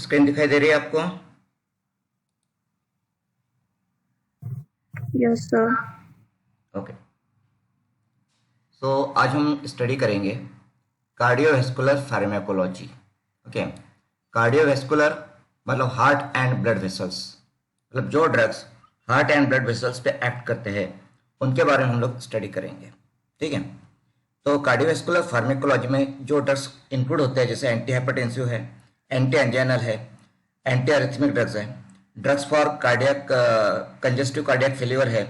Screen दिखाई दे रही है आपको? Yes sir. ओके। सो आज हम स्टडी करेंगे कार्डियोवैस्कुलर फार्माकोलॉजी। ओके। कार्डियोवैस्कुलर मतलब हार्ट एंड ब्लड वेसल्स, मतलब जो drugs heart and blood vessels पे एक्ट करते हैं उनके बारे में हम लोग स्टडी करेंगे। ठीक है। तो कार्डियोवैस्कुलर फार्माकोलॉजी में जो ड्रग्स इंक्लूड होते हैं जैसे एंटी हाइपरटेंसिव है, एंटी एंजाइनल है, एंटी अरिथमिक ड्रग्स है, drugs for cardiac congestive cardiac failure है।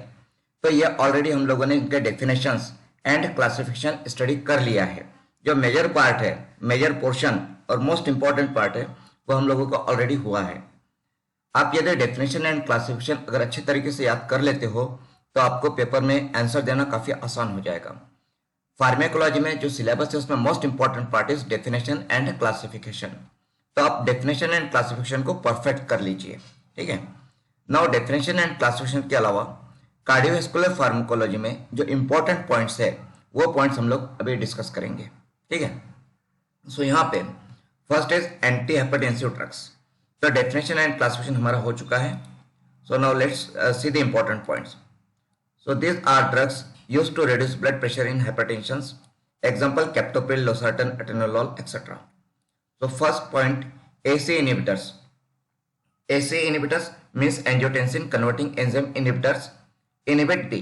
तो ये ऑलरेडी हम लोगों ने इनके डेफिनेशंस एंड क्लासिफिकेशन स्टडी कर लिया है। जो मेजर पार्ट है, मेजर पोर्शन और मोस्ट इंपॉर्टेंट पार्ट है वो हम लोगों को ऑलरेडी हुआ है। आप यदि डेफिनेशन एंड क्लासिफिकेशन अगर अच्छे तरीके से याद कर लेते हो तो आपको पेपर में आंसर देना काफी आसान हो जाएगा। फार्माकोलॉजी में जो सिलेबस है उसमें most important part is definition and classification. तो आप डेफिनेशन एंड क्लासिफिकेशन को परफेक्ट कर लीजिए। ठीक है। नाउ डेफिनेशन एंड क्लासिफिकेशन के अलावा कार्डियोवैस्कुलर फार्माकोलॉजी में जो इंपॉर्टेंट पॉइंट्स है वो पॉइंट्स हम लोग अभी डिस्कस करेंगे। ठीक है। सो यहाँ पे first is anti hypertensive drugs. तो डेफिनेशन एंड क्लासिफिकेशन हमारा हो चुका है। So now let's see the important points. So these are drugs used to reduce blood pressure in hypertension. Example captopril, losartan, atenolol, etc. So first point, ACE inhibitors. ACE inhibitors means angiotensin converting enzyme inhibitors inhibit the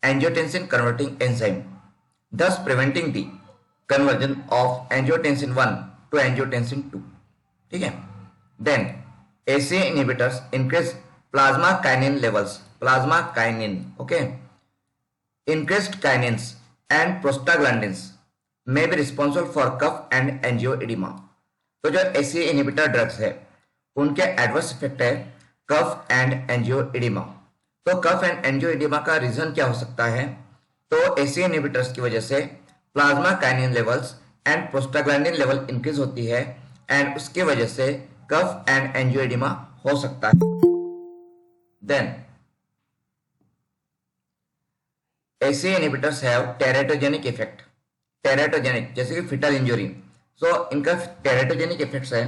angiotensin converting enzyme, thus preventing the conversion of angiotensin 1 to angiotensin 2. ठीक है। Then ACE inhibitors increase plasma kinin levels. Plasma kinin, okay. Increased kinins and prostaglandins may be responsible for cough and angioedema. तो जो ACE inhibitor drugs है उनके adverse effect है cough and एंजियोइडिमा। तो cough and एंजियोइडिमा का reason क्या हो सकता है? तो ACE इनहिबिटर्स की वजह से plasma kinin levels and prostaglandin level increase होती है एंड उसकी वजह से कफ एंड एंजियोइडिमा हो सकता है। Then ACE inhibitors have teratogenic effect. Teratogenic जैसे कि fetal injury. So इनका teratogenic effects है.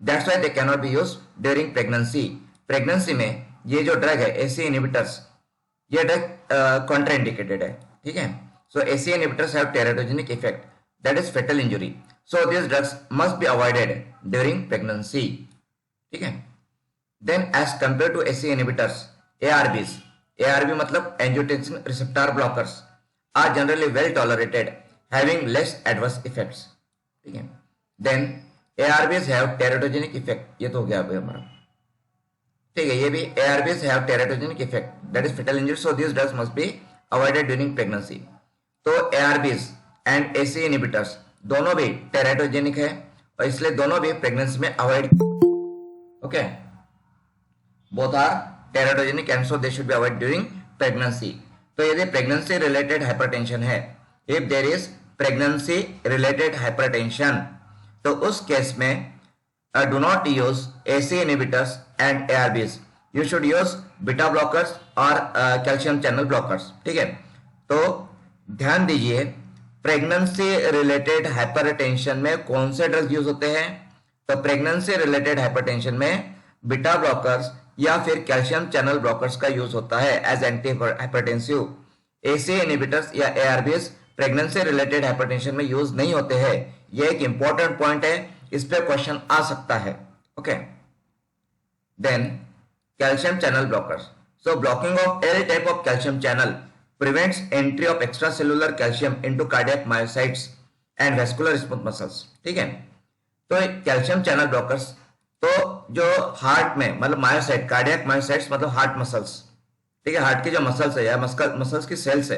That's why they cannot be used during pregnancy. Pregnancy में ये जो ड्रग है ACE inhibitors, ये ड्रग contraindicated है। ठीक है। So ACE inhibitors have teratogenic effect, that is fetal injury. So these drugs must be avoided during pregnancy. ठीक है। Then as compared to ACE inhibitors, ARBs, ARB मतलब angiotensin receptor blockers are generally well tolerated, having less adverse effects. ठीक है। Then ARBs have teratogenic effect. ये तो हो गया अभी हमारा। ठीक है। ये भी ARBs have teratogenic effect, that is fetal injury. So these drugs must be avoided during pregnancy. तो ARBs and ACE inhibitors दोनों भी teratogenic है और इसलिए दोनों भी प्रेगनेंसी में avoid. Okay. Both are teratogenic and so they should be avoided during pregnancy. तो यदि pregnancy related hypertension है, if there is pregnancy related hypertension, तो उस केस में do not use ACE inhibitors and ARBs. You should use beta blockers or calcium channel blockers. ठीक है। तो ध्यान दीजिए प्रेगनेंसी रिलेटेड हाइपरटेंशन में कौन से ड्रग्स यूज होते हैं? तो प्रेगनेंसी रिलेटेड हाइपरटेंशन में बीटा ब्लॉकर्स या फिर कैल्शियम चैनल ब्लॉकर्स का यूज होता है as anti hypertensive. ACE inhibitors या ARBs प्रेगनेंसी रिलेटेड हाइपरटेंशन में यूज नहीं होते हैं। यह एक इंपॉर्टेंट पॉइंट है, इस पे क्वेश्चन आ सकता है। Okay. Then calcium channel blockers. So blocking of any type of calcium channel prevents entry of extracellular calcium into cardiac myocytes and vascular smooth muscles. ठीक है। तो कैल्शियम चैनल ब्लॉकर्स तो जो हार्ट में मतलब मायोसाइट, कार्डियक मायोसाइट्स मतलब heart muscles, ठीक है, हार्ट की जो मसल्स है या मसल्स की सेल्स है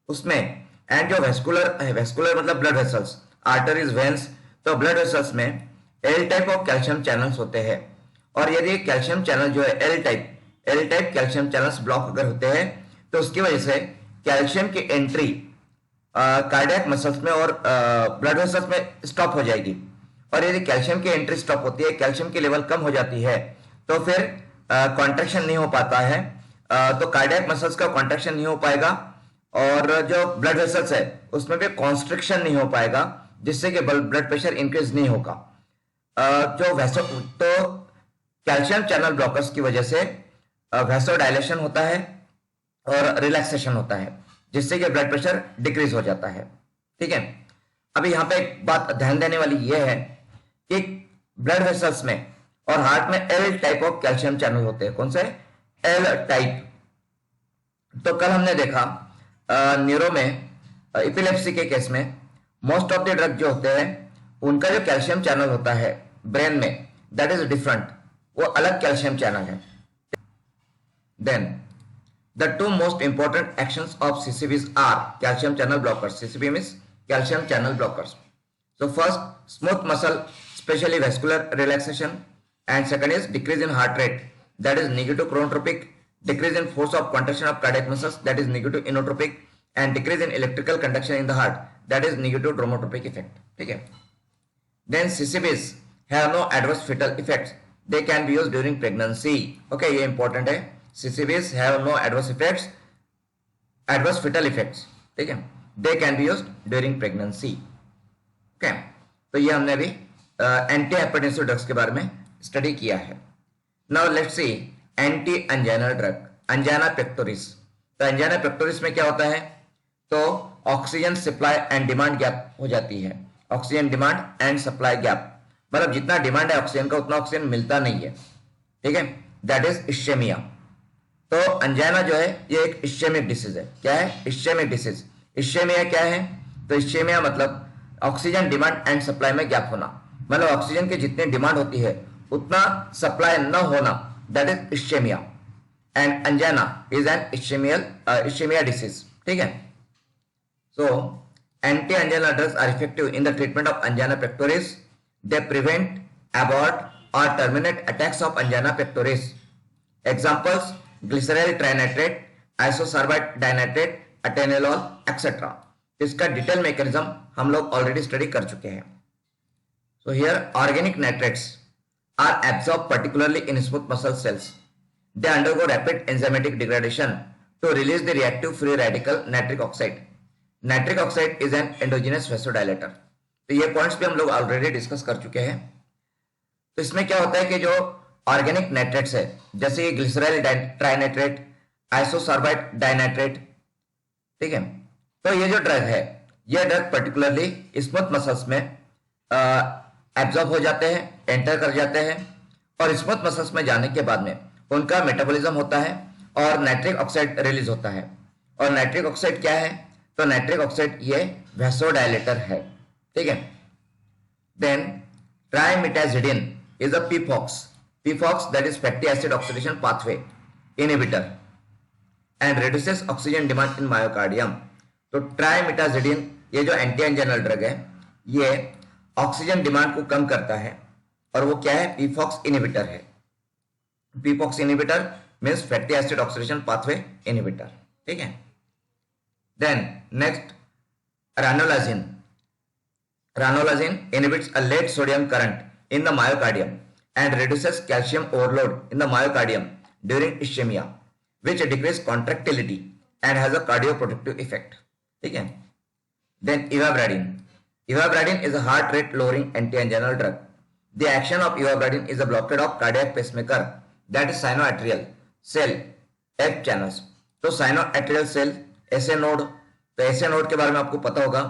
उसमें, एंड जो वेस्कुलर है, वेस्कुलर मतलब ब्लड वेसल्स, आर्टरीज, वेन्स, तो ब्लड वेसल्स में L type of calcium channels होते हैं। और यदि कैल्शियम चैनल जो है L type calcium channels block अगर होते हैं तो उसकी वजह से कैल्शियम की एंट्री कार्डियक मसल्स में और ब्लड वेसल्स में स्टॉप हो जाएगी। और यदि कैल्शियम की एंट्री स्टॉप होती है, कैल्शियम की लेवल कम हो जाती है, तो फिर कॉन्ट्रैक्शन नहीं हो पाता है। तो कार्डियक मसल्स का कॉन्ट्रैक्शन नहीं हो पाएगा और जो ब्लड वेसल्स है उसमें भी कॉन्स्ट्रिक्शन नहीं हो पाएगा, जिससे कि ब्लड प्रेशर इंक्रीज नहीं होगा। जो वेसल तो कैल्शियम चैनल ब्लॉकर्स की वजह से वैसोडाइलेशन होता है और रिलैक्सेशन होता है, जिससे कि ब्लड प्रेशर डिक्रीज हो जाता है। ठीक है, अभी यहाँ पे एक बात ध्यान देने वाली यह है कि ब्लड वेसल्स में और हार्ट में L type of calcium channel होते हैं। कौन से? L type. तो कल हमने देखा न्यूरो में एपिलेप्सी के केस में मोस्ट ऑफ द ड्रग जो होते हैं उनका जो कैल्शियम चैनल होता है ब्रेन में, दैट इज डिफरेंट, वो अलग कैल्शियम चैनल है। Then the two most important actions of CCBs are calcium channel blockers. CCB means calcium channel blockers. So first, smooth muscle, especially vascular relaxation, and second is decrease in heart rate, that is negative chronotropic, decrease in force of contraction of cardiac muscles, that is negative inotropic, and decrease in electrical conduction in the heart, that is negative dromotropic effect. ठीक है? Then CCBs have no adverse fetal effects. They can be used during pregnancy. Okay, ये important है. CCBs have no adverse effects, adverse fetal effects. ठीक है? They can be used during pregnancy. Okay, तो ये हमने अभी एंटी हाइपरटेंसिव ड्रग्स के बारे में स्टडी किया है। Now let's see anti anginal drug, angina pectoris. तो एंजाइना पेक्टोरिस में क्या होता है? तो oxygen supply and demand gap हो जाती है। Oxygen demand and supply gap, मतलब जितना डिमांड है ऑक्सीजन का उतना ऑक्सीजन मिलता नहीं है। ठीक है, दैट इज इश्केमिया। तो एंजाइना जो है ये एक इश्केमिक डिसीज है। क्या है? Ischaemic disease. इश्केमिया क्या है? तो इश्केमिया मतलब ऑक्सीजन डिमांड एंड सप्लाई में गैप होना, मतलब ऑक्सीजन की जितनी डिमांड होती है उतना सप्लाई न होना, that is ischaemia. And angina is an ischaemia disease. ठीक है, so anti angina drugs are effective in the treatment of angina pectoris. They prevent, abort और terminate attacks of angina pectoris. Examples glycerol trinitrate, isosorbide dinitrate, atenolol etcetera. इसका detail mechanism हम लोग already study कर चुके हैं। So here organic nitrates are absorb particularly in smooth muscle cells. They undergo rapid enzymatic degradation to release the reactive free radical nitric oxide. Nitric oxide is an endogenous vasodilator. तो ये points भी हम लोग already discuss कर चुके हैं। तो इसमें क्या होता है कि जो ऑर्गेनिक नाइट्रेट्स है, जैसे ग्लिसरॉल ट्राइनाइट्रेट, आइसोसार्बाइड डाइनाइट्रेट, ठीक है, तो ये जो ड्रग है, ये ड्रग पर्टिकुलरली स्मूथ मसल्स में एब्जॉर्ब हो जाते हैं, एंटर कर जाते हैं, और स्मूथ मसल्स में जाने के बाद में उनका मेटाबॉलिज्म होता है और नाइट्रिक ऑक्साइड रिलीज होता है। और नाइट्रिक ऑक्साइड क्या है? तो नाइट्रिक ऑक्साइड ये वैसोडाइलेटर है। ठीक है, then trimetazidine is a pFOX, that is fatty acid oxidation pathway inhibitor and reduces oxygen demand in myocardium. तो ट्राइमेटाजिडिन ये जो एंटी एंजाइनल ड्रग है ये ऑक्सीजन डिमांड को कम करता है, और वो क्या है? पीफॉक्स इनहिबिटर है। PFOX inhibitor means fatty acid oxidation pathway inhibitor. ठीक है, then next ranolazine. Ranolazine inhibits a late sodium current in the myocardium and reduces calcium overload in the myocardium during ischemia, which decreases contractility and has a cardioprotective effect. ठीक है, then ivabradine. Ivabradine is a heart rate lowering anti-anginal drug. The action of ivabradine is a blockade of cardiac pacemaker, that is sinoatrial cell F channels. तो sinoatrial cell ऐसे node, तो ऐसे node के बारे में आपको पता होगा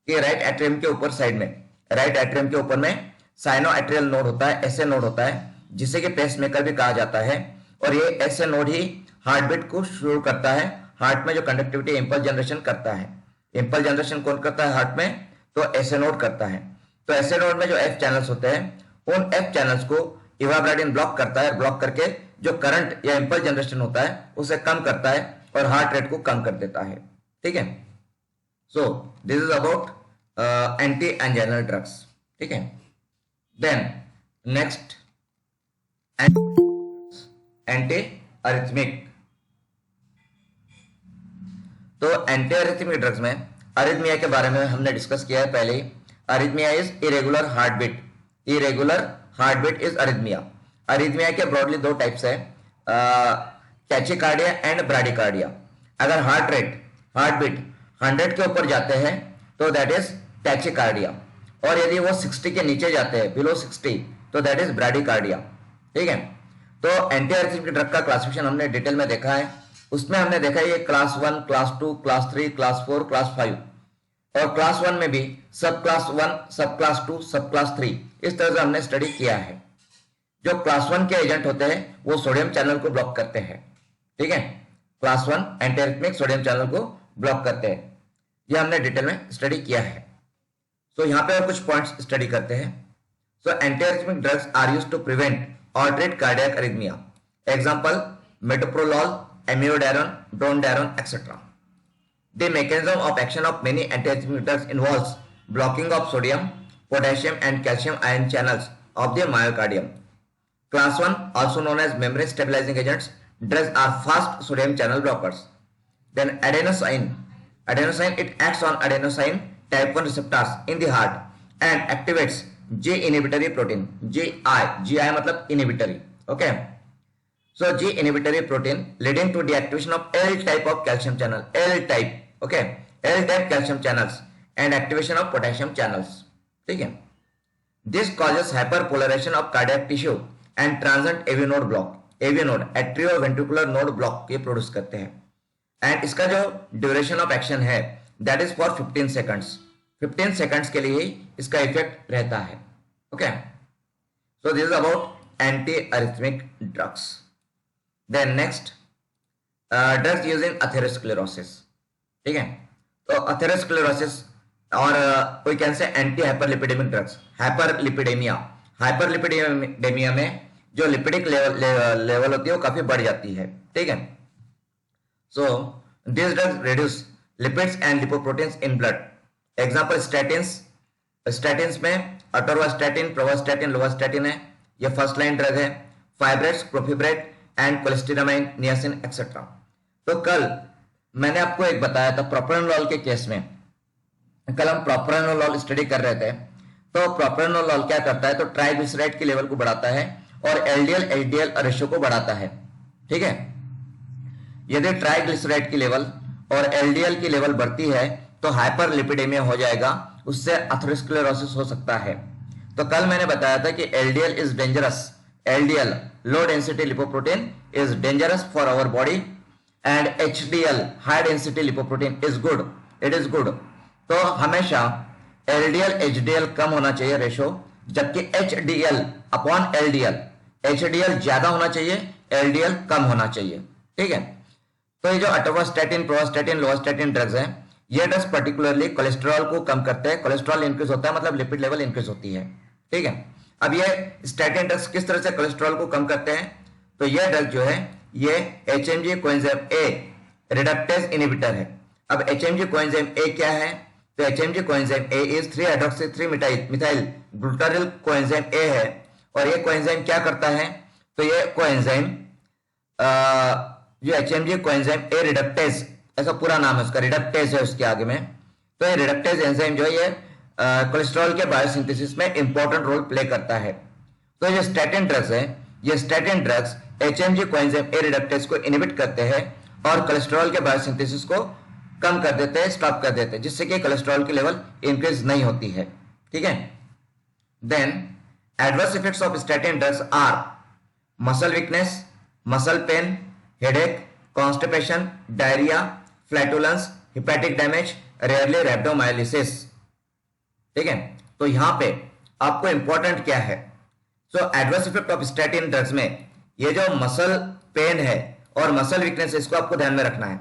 कि राइट एट्रियम के ऊपर साइड में, राइट एट्रियम के ऊपर में साइनोएट्रियल नोड होता है, ऐसे नोड होता है जिसे कि पेसमेकर भी कहा जाता है। और ये ऐसे नोड ही हार्ट बीट को शुरू करता है, हार्ट में जो कंडक्टिविटी इंपल्स जनरेशन करता है। इंपल्स जनरेशन कौन करता है हार्ट में? तो ऐसे नोड करता है। तो ऐसे नोड में जो एफ चैनल्स होते हैं, उन एफ चैनल्स को इवाब्राडिन ब्लॉक करता है, ब्लॉक करके जो करंट या इंपल्स जनरेशन होता है उसे कम करता है और हार्ट रेट को कम कर देता है। ठीक है, so this is about anti anginal drugs. ठीक है, देन नेक्स्ट एंटी अरिथमिक। तो एंटी अरिथमिक ड्रग्स में अरिथमिया के बारे में हमने डिस्कस किया है पहले ही। Arrhythmia is irregular heart beat. Irregular heart beat is arrhythmia. Arrhythmia के ब्रॉडली दो टाइप्स है, टैचिकार्डिया एंड ब्राडिकार्डिया। अगर हार्ट बीट 100 के ऊपर जाते हैं तो दैट इज टैचिकार्डिया, और यदि वो 60 के नीचे जाते हैं, बिलो 60, तो दैट इज ब्राडिकार्डिया। ठीक है, तो एंटी अरिथमिक ड्रग का क्लासिफिकेशन हमने डिटेल में देखा है। उसमें हमने देखा है ये class 1, class 2, class 3, class 4, class 5, और क्लास 1 में भी सब क्लास 1, सब क्लास 2, सब क्लास 3, इस तरह से हमने स्टडी किया है। जो क्लास 1 के एजेंट होते हैं वो सोडियम चैनल को ब्लॉक करते हैं, ठीक है। Class 1 anti arrhythmic sodium channel को ब्लॉक करते हैं, ये हमने डिटेल में स्टडी किया है। तो यहाँ पे और कुछ पॉइंट्स स्टडी करते हैं। So anti arrhythmic drugs are used to prevent और treat cardiac arrhythmia. Example metoprolol, amiodarone, dronedarone etcetera. The mechanism of action of many antiarrhythmic drugs involves blocking of sodium, potassium and calcium ion channels of the myocardium. Class 1, also known as membrane stabilizing agents, drugs are fast sodium channel blockers. Then adenosine. Adenosine, it acts on adenosine type 1 receptors in the heart and activates G inhibitory protein. GI मतलब inhibitory. Okay. So G inhibitory protein leading to deactivation of L type of calcium channel. L type. Okay. L type calcium channels and activation of potassium channels. ठीक है. This causes hyperpolarization of cardiac tissue and transient AV node block. AV node, atrioventricular node block ये produce करते हैं। And इसका जो duration of action है that is for 15 seconds. 15 seconds के लिए इसका इफेक्ट रहता है। Okay, so this is about anti arrhythmic drugs. Then next, drugs use in atherosclerosis. ठीक है, तो अथेरोस्क्लेरोसिस और we can say anti hyperlipidemic drugs. Hyperlipidemia में जो लिपिडिक लेवल होती है वो काफी बढ़ जाती है। ठीक है, so this drugs reduce lipids and lipoproteins in blood. Example statins. Statins में अटोरवास्टैटिन, प्रोवास्टैटिन, लोवास्टैटिन है, ये फर्स्ट लाइन ड्रग है। Fibrates, profibrate and cholestyramine, niacin etcetera. तो कल मैंने आपको एक बताया था प्रोप्रानोलॉल के केस में। कल हम प्रोप्रानोलॉल स्टडी कर रहे थे। तो प्रोप्रानोलॉल क्या करता है, तो ट्राइग्लिसराइड के लेवल को बढ़ाता है और एलडीएल एचडीएल रेशो को बढ़ाता है। ठीक है, यदि ट्राइग्लिसराइड की लेवल और एलडीएल की लेवल बढ़ती है तो हाइपरलिपिडेमिया हो जाएगा, उससे अथेरोस्क्लेरोसिस हो सकता है। तो कल मैंने बताया था कि LDL is dangerous. LDL, low density lipoprotein, is dangerous for our body and HDL, high density lipoprotein, is good, it is good. तो हमेशा एलडीएल एचडीएल कम होना चाहिए रेशो, जबकि एचडीएल अपॉन एलडीएल, एचडीएल ज्यादा होना चाहिए, एलडीएल कम होना चाहिए। ठीक है, तो ये जो अटोवास्टैटिन, प्रोवास्टैटिन, लोवास्टैटिन ड्रग्स हैं, ये ड्रग्स पर्टिकुलरली कोलेस्ट्रॉल को कम करते हैं। कोलेस्ट्रॉल इंक्रीज होता है मतलब लिपिड लेवल इंक्रीज होती है। ठीक है, अब ये स्टैटिन ड्रग्स किस तरह से कोलेस्ट्रॉल को कम करते हैं, तो ये ड्रग जो है ये HMG coenzyme A reductase inhibitor है। अब एचएमजी कोएंजाइम ए क्या है, तो HMG coenzyme A is three hydroxy three methyl glutaryl coenzyme A है। और ये कोएंजाइम क्या करता है, तो ये कोएंजाइम जो एचएमजी कोएंजाइम ए रिडक्टेज, ऐसा पूरा नाम है उसका, रिडक्टेज है उसके आगे में। तो ये रिडक्टेज एंजाइम जो है ये कोलेस्ट्रॉल के बायोसिंथेसिस में इंपॉर्टेंट रोल प्ले करता है। तो ये स्टैटिन ड्रग्स है, ये statin drugs HMG coenzyme A reductase को इनहिबिट करते हैं और कोलेस्ट्रॉल के बायोसिंथेसिस को कम कर देते हैं, स्टॉप कर देते हैं, जिससे कि कोलेस्ट्रॉल की लेवल इंक्रीज नहीं होती है। ठीक है, then adverse effects of statin drugs are muscle weakness, muscle pain, headache, constipation, diarrhoea, flatulence, hepatic damage, rarely rhabdomyolysis. ठीक है, तो यहां पे आपको इंपॉर्टेंट क्या है, so adverse effect of statin drugs में ये जो मसल पेन है और मसल वीकनेस है, इसको आपको ध्यान में रखना है।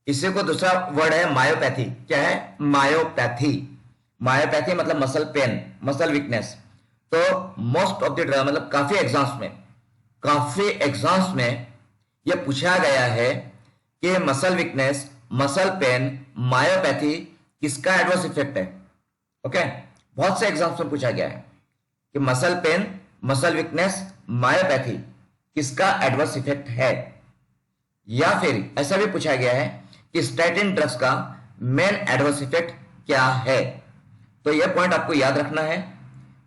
इसी को दूसरा वर्ड है मायोपैथी। क्या है, मायोपैथी। मायोपैथी मतलब मसल पेन, मसल वीकनेस। तो मोस्ट ऑफ द ड्रग मतलब काफी एग्जाम्स में यह पूछा गया है कि muscle weakness, muscle pen, myopathy किसका एडवर्स इफेक्ट है। ओके, बहुत से एग्जाम्स में पूछा गया है कि muscle pain, muscle weakness, myopathy किसका एडवर्स इफेक्ट है। या फिर ऐसा भी पूछा गया है कि स्टैटिन ड्रग्स का मेन एडवर्स इफेक्ट क्या है। तो यह पॉइंट आपको याद रखना है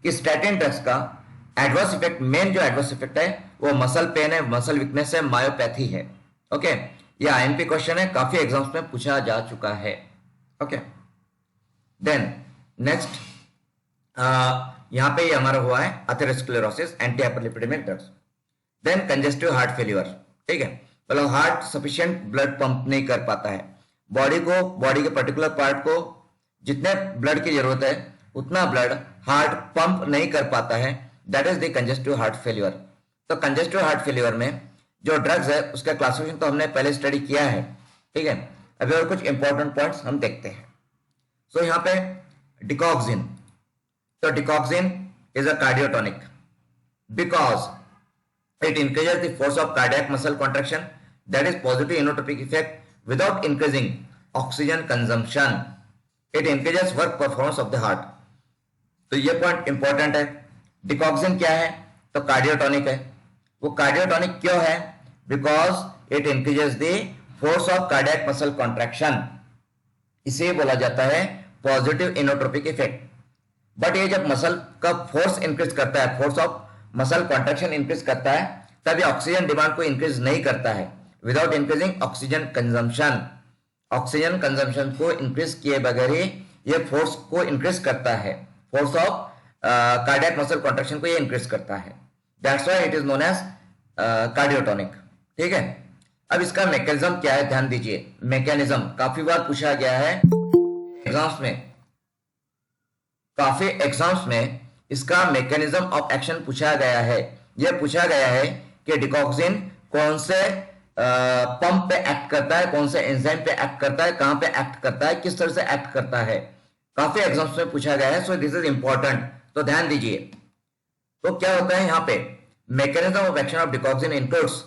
कि स्टैटिन ड्रग्स का एडवर्स इफेक्ट, मेन जो एडवर्स इफेक्ट है वो मसल पेन है, मसल वीकनेस है, मायोपैथी है। ओके, ये आईएमपी क्वेश्चन है, काफी एग्जाम्स में पूछा जा चुका है। ओके, देन नेक्स्ट, यहां पे ये हमारा हुआ है atherosclerosis, anti hyperlipidemic drugs. Then congestive heart failure, ठीक है, मतलब हार्ट सफिशिएंट ब्लड पंप नहीं कर पाता है, बॉडी के पर्टिकुलर पार्ट को जितने ब्लड की जरूरत है उतना ब्लड हार्ट पंप नहीं कर पाता है, that is the congestive heart failure. तो कंजेस्टिव हार्ट फेल्यूर में जो ड्रग्स है उसका क्लासिफिकेशन तो हमने पहले स्टडी किया है, ठीक है। अभी और कुछ इंपॉर्टेंट पॉइंट्स हम देखते हैं। सो यहाँ पे डिकॉक्सिन, तो digoxin is a cardiotonic because it increases the force of cardiac muscle contraction, that is positive inotropic effect without increasing oxygen consumption. It increases work performance of the heart. तो ये point important है। डिकॉक्सिन क्या है? तो cardiotonic है। वो cardiotonic क्यों है? Because it increases the force of cardiac muscle contraction, इसे बोला जाता है पॉजिटिव इनोट्रोपिक इफेक्ट। बट ये जब मसल का फोर्स इंक्रीज करता है, force of muscle contraction increase करता है, तभी ऑक्सीजन डिमांड को इंक्रीज नहीं करता है without increasing oxygen consumption. Oxygen consumption को इंक्रीज किए बगैर ही ये फोर्स को इंक्रीज करता है, force of cardiac muscle contraction को ये इंक्रीज करता है, that's why it is known as cardiotonic, ठीक है। अब इसका मैकेनिज्म क्या है, ध्यान दीजिए। मैकेनिज्म काफी बार पूछा गया है एग्जाम्स में, काफी एग्जाम्स में इसका मैकेनिज्म ऑफ एक्शन पूछा गया है। यह पूछा गया है कि डिकॉक्सिन कौन से पंप पे एक्ट करता है, कौन से एंजाइम पे एक्ट करता है, कहां पे एक्ट करता है, किस तरह से एक्ट करता है। काफी एग्जाम्स में पूछा गया है, सो दिस इज इंपॉर्टेंट, तो ध्यान दीजिए। तो क्या होता है यहाँ पे, mechanism of action of digoxin includes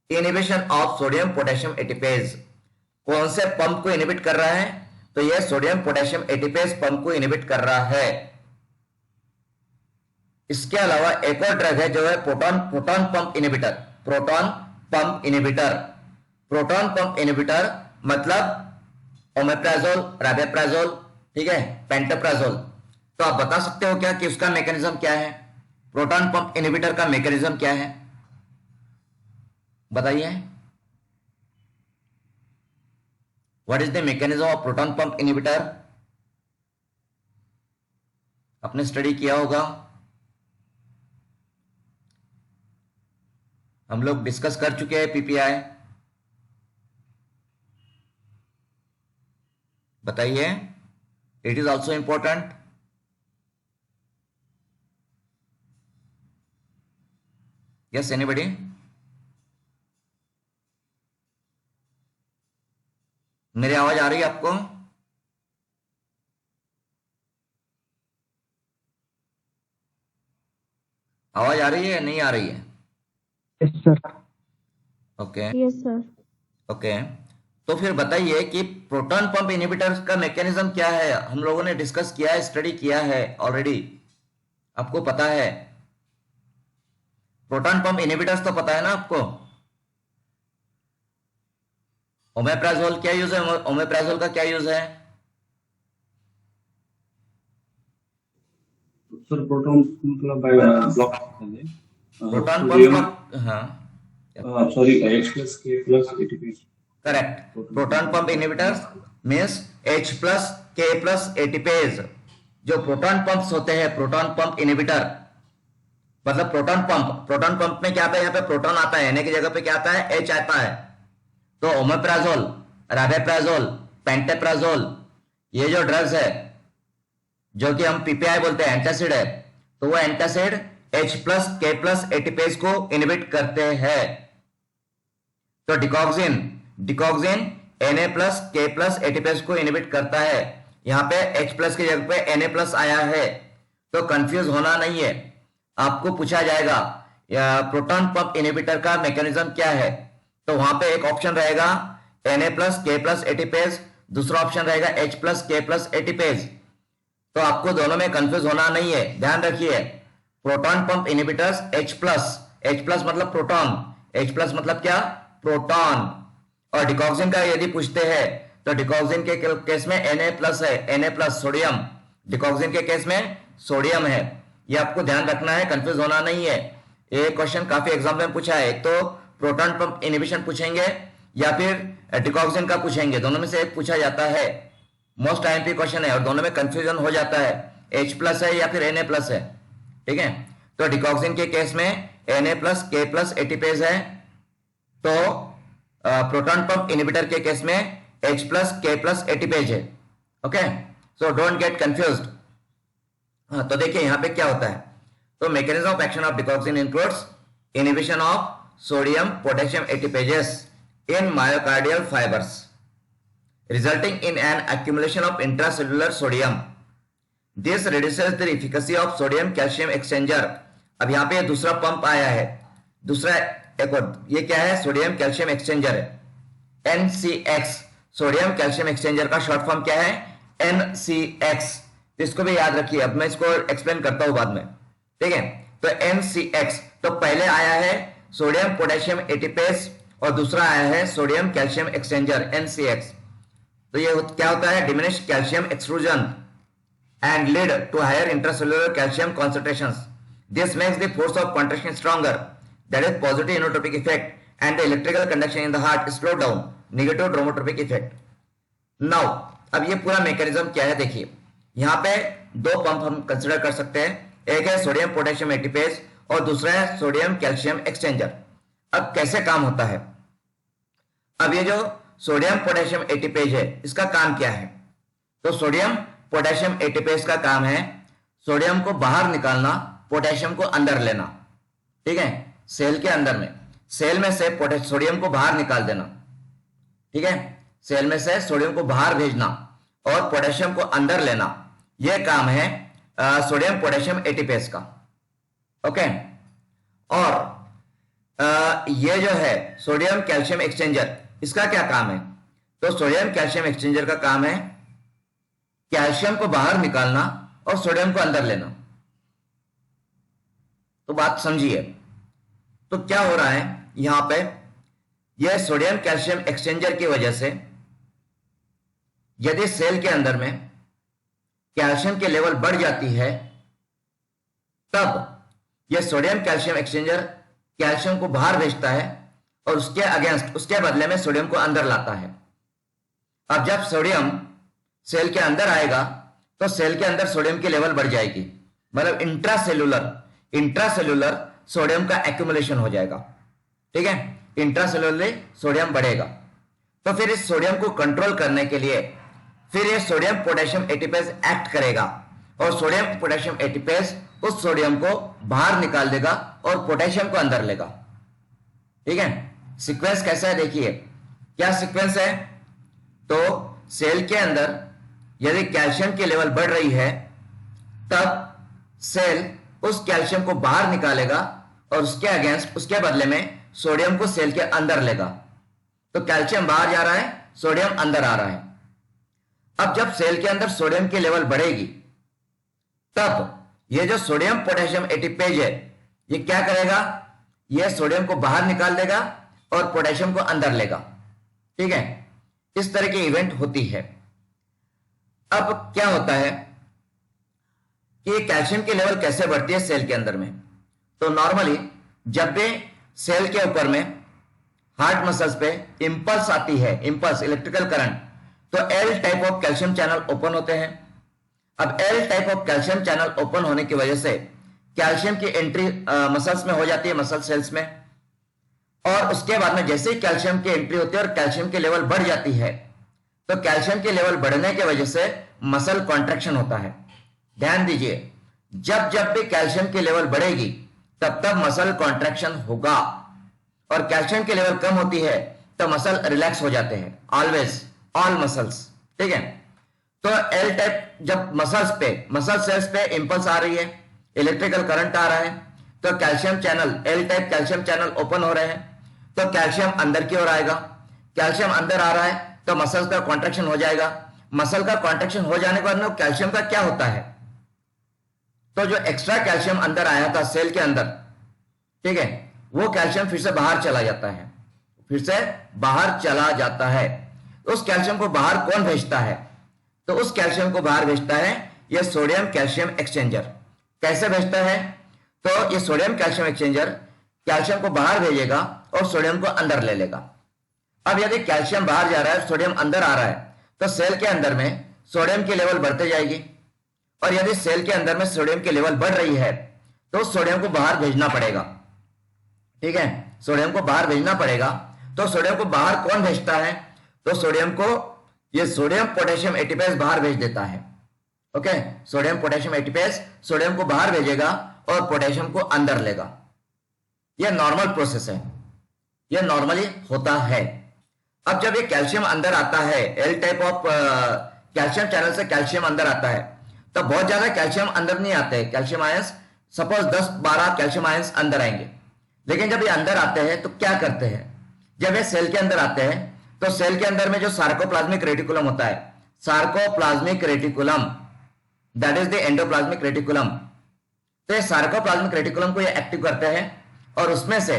inhibition of sodium potassium ATPase. कौन से पंप को इनहिबिट कर रहा है? तो यह सोडियम पोटेशियम एटीपेज पंप को इनहिबिट कर रहा है। इसके अलावा एक और ड्रग है जो है proton pump inhibitor. Proton pump inhibitor, proton pump inhibitor मतलब ओमेप्राजोल, राबेप्राजोल, ठीक है, पेंटाप्राजोल। तो आप बता सकते हो क्या कि उसका मैकेनिज्म क्या है? प्रोटॉन पंप इनहिबिटर का मैकेनिज्म क्या है, बताइए। What is the mechanism of proton pump inhibitor? आपने स्टडी किया होगा, हम लोग डिस्कस कर चुके हैं पीपीआई। बताइए, it is also important. Yes, anybody? मेरी आवाज आ रही है आपको? आवाज आ रही है या नहीं आ रही है? Yes sir. Okay yes sir. Okay, तो फिर बताइए कि प्रोटॉन पंप इनहिबिटर का मैकेनिज्म क्या है। हम लोगों ने डिस्कस किया है, स्टडी किया है ऑलरेडी, आपको पता है। प्रोटॉन पंप इनहिबिटर्स तो पता है ना आपको। ओमेप्राजोल क्या यूज है? ओमेप्राजोल का क्या यूज है? सर प्रोटॉन मतलब ब्लॉक करते हैं प्रोटॉन सोडियम, पंप का, हाँ sorry H plus K plus ATP। Correct, proton pump inhibitors means H plus K plus ATPase. जो प्रोटॉन पंप्स होते हैं, प्रोटॉन पंप इनहिबिटर मतलब प्रोटॉन पंप में क्या आता है, यहाँ पे प्रोटॉन आता है, Na की जगह पे क्या आता है, H आता है। तो ओमेप्राजोल, राबेप्राजोल, पेंटेप्राजोल, ये जो ड्रग्स है जो कि हम पीपीआई बोलते हैं, एंटासिड है, तो वो antacid H plus K plus ATPase को इनहिबिट करते हैं। तो डिकॉक्सिन Na plus K plus ATPase को इनहिबिट करता है। यहाँ पे H प्लस की जगह पे Na प्लस आया है, तो कंफ्यूज होना नहीं है। आपको पूछा जाएगा प्रोटॉन पंप इनहिबिटर का मैकेनिज्म क्या है, तो वहां पे एक ऑप्शन रहेगा Na plus K plus ATPase, दूसरा ऑप्शन रहेगा H plus K plus ATPase. तो आपको दोनों में कंफ्यूज होना नहीं है, ध्यान रखिए। Proton pump inhibitors H plus मतलब प्रोटॉन, H प्लस मतलब क्या, प्रोटॉन। और डिकॉक्सिन का यदि पूछते हैं तो डिकॉक्सिन के केस में Na प्लस है, Na प्लस सोडियम, डिकॉक्सिन के केस में सोडियम है। ये आपको ध्यान रखना है, कंफ्यूज होना नहीं है। ये क्वेश्चन काफी एग्जाम में पूछा है, एक तो प्रोटॉन पंप इनहिबिशन पूछेंगे या फिर डिकॉक्सिन का पूछेंगे, दोनों में से एक पूछा जाता है। मोस्ट आईएमपी क्वेश्चन है और दोनों में कंफ्यूजन हो जाता है, H प्लस है या फिर Na प्लस है, ठीक है। तो डिकॉक्सिन के केस में Na+K+ एटीपेज है, तो प्रोटॉन पंप इनहिबिटर के केस में H+K+ एटीपेज है। Okay, so don't get confused. हाँ, तो देखिए यहाँ पे क्या होता है। तो mechanism of action of digoxin includes inhibition of sodium potassium ATPases in myocardial fibres resulting in an accumulation of intracellular sodium. This reduces the efficacy of sodium calcium exchanger. अब यहाँ पे दूसरा पंप आया है, दूसरा एक और, ये क्या है, सोडियम कैल्शियम एक्सचेंजर है, NCX। सोडियम कैल्शियम एक्सचेंजर का शॉर्ट फॉर्म क्या है, NCX। तो इसको भी याद रखिए, अब मैं इसको एक्सप्लेन करता हूं बाद में, ठीक है। तो NCX, तो पहले आया है सोडियम पोटेशियम एटीपेज और दूसरा आया है सोडियम कैल्शियम एक्सचेंजर NCX। तो ये क्या होता है, diminish calcium extrusion and lead to higher intracellular calcium concentrations. This makes the force of contraction stronger, that is positive inotropic effect, and the electrical conduction in the heart slow down, negative dromotropic effect. Now अब ये पूरा mechanism क्या है, देखिए यहाँ पे दो pump हम कंसिडर कर सकते हैं, एक है सोडियम पोटेशियम एटीपेज और दूसरा है सोडियम कैल्शियम एक्सचेंजर। अब कैसे काम होता है, अब ये जो सोडियम पोटेशियम एटीपेज है इसका काम क्या है, तो सोडियम पोटेशियम एटीपेज का काम है सोडियम को बाहर निकालना, पोटेशियम को अंदर लेना, ठीक है। सेल के अंदर में, सेल में से सोडियम को बाहर निकाल देना, ठीक है, सेल में से सोडियम को बाहर भेजना और पोटेशियम को अंदर लेना, यह काम है सोडियम पोटेशियम एटीपेज का। ओके, और ये जो है सोडियम कैल्शियम एक्सचेंजर, इसका क्या काम है, तो सोडियम कैल्शियम एक्सचेंजर का काम है कैल्शियम को बाहर निकालना और सोडियम को अंदर लेना। तो बात समझिए, तो क्या हो रहा है यहां पे, यह सोडियम कैल्शियम एक्सचेंजर की वजह से यदि सेल के अंदर में कैल्शियम की लेवल बढ़ जाती है, तब यह सोडियम कैल्शियम एक्सचेंजर कैल्शियम को बाहर भेजता है और उसके अगेंस्ट, उसके बदले में सोडियम को अंदर लाता है। अब जब सोडियम सेल के अंदर आएगा तो सेल के अंदर सोडियम की लेवल बढ़ जाएगी, मतलब इंट्रासेलुलर सोडियम का एक्यूमुलेशन हो जाएगा, ठीक है, इंट्रासेलुलरली सोडियम बढ़ेगा। तो फिर इस सोडियम को कंट्रोल करने के लिए फिर ये सोडियम पोटेशियम एटीपेज एक्ट करेगा और सोडियम पोटेशियम एटीपेज उस सोडियम को बाहर निकाल देगा और पोटेशियम को अंदर लेगा, ठीक है। सीक्वेंस कैसा है देखिए, क्या सीक्वेंस है, तो सेल के अंदर यदि कैल्शियम की लेवल बढ़ रही है तब सेल उस कैल्शियम को बाहर निकालेगा और उसके अगेंस्ट, उसके बदले में सोडियम को सेल के अंदर लेगा। तो कैल्शियम बाहर जा रहा है, सोडियम अंदर आ रहा है। अब जब सेल के अंदर सोडियम की लेवल बढ़ेगी तब ये जो सोडियम पोटेशियम एटीपेज है ये क्या करेगा, ये सोडियम को बाहर निकाल देगा और पोटेशियम को अंदर लेगा, ठीक है। इस तरह की इवेंट होती है। अब क्या होता है कि कैल्शियम की लेवल कैसे बढ़ती है सेल के अंदर में, तो नॉर्मली जब भी सेल के ऊपर में हार्ट मसल्स पे इंपल्स आती है, इंपल्स इलेक्ट्रिकल करंट, तो L type of calcium channel open होते हैं। अब L type of calcium channel open होने की वजह से कैल्शियम की एंट्री मसल्स में हो जाती है, मसल सेल्स में, और उसके बाद में जैसे ही कैल्शियम की एंट्री होती है और कैल्शियम की लेवल बढ़ जाती है, तो कैल्शियम की लेवल बढ़ने की वजह से मसल कॉन्ट्रैक्शन होता है। ध्यान दीजिए, जब जब भी कैल्शियम की लेवल बढ़ेगी तब तब मसल कॉन्ट्रैक्शन होगा, और कैल्शियम की लेवल कम होती है तो मसल रिलैक्स हो जाते हैं, ऑलवेज, ऑल मसल्स, ठीक है। तो एल टाइप जब मसल्स पे, मसल सेल्स पे इंपल्स आ रही है, इलेक्ट्रिकल करंट आ रहा है, तो calcium channel, L type calcium channel open हो रहे हैं, तो कैल्शियम अंदर की ओर आएगा। कैल्शियम अंदर आ रहा है तो मसल्स का कॉन्ट्रैक्शन हो जाएगा। मसल का कॉन्ट्रैक्शन हो जाने के बाद में कैल्शियम का क्या होता है, तो जो एक्स्ट्रा कैल्शियम अंदर आया था सेल के अंदर, ठीक है, वो कैल्शियम फिर से बाहर चला जाता है, फिर से बाहर चला जाता है। उस कैल्शियम को बाहर कौन भेजता है, तो उस कैल्शियम को बाहर भेजता है यह सोडियम कैल्शियम एक्सचेंजर। कैसे भेजता है, तो ये सोडियम कैल्शियम एक्सचेंजर कैल्शियम को बाहर भेजेगा और सोडियम को अंदर ले लेगा। अब यदि कैल्शियम बाहर जा रहा है, सोडियम अंदर आ रहा है, तो सेल के अंदर में सोडियम की लेवल बढ़ते जाएगी, और यदि सेल के अंदर में सोडियम की लेवल बढ़ रही है तो सोडियम को बाहर भेजना पड़ेगा, ठीक है, सोडियम को बाहर भेजना पड़ेगा। तो सोडियम को बाहर कौन भेजता है? तो सोडियम को ये सोडियम पोटेशियम एटीपेज बाहर भेज देता है। Okay, sodium potassium ATPase sodium को बाहर भेजेगा और पोटेशियम को अंदर लेगा। यह नॉर्मल प्रोसेस है, यह नॉर्मली होता है। अब जब ये कैल्शियम अंदर आता है, L type of calcium channel से कैल्शियम अंदर आता है, तब बहुत ज्यादा कैल्शियम अंदर नहीं आते हैं। Calcium ions suppose 10-12 calcium ions अंदर आएंगे। लेकिन जब ये अंदर आते हैं तो क्या करते हैं? जब ये सेल के अंदर आते हैं तो सेल के अंदर में जो सार्कोप्लाज्मिक रेटिकुलम होता है, sarcoplasmic reticulum, that is the endoplasmic reticulum. तो ये सार्कोप्लाज्मिक रेटिकुलम को ये एक्टिव करते हैं और उसमें से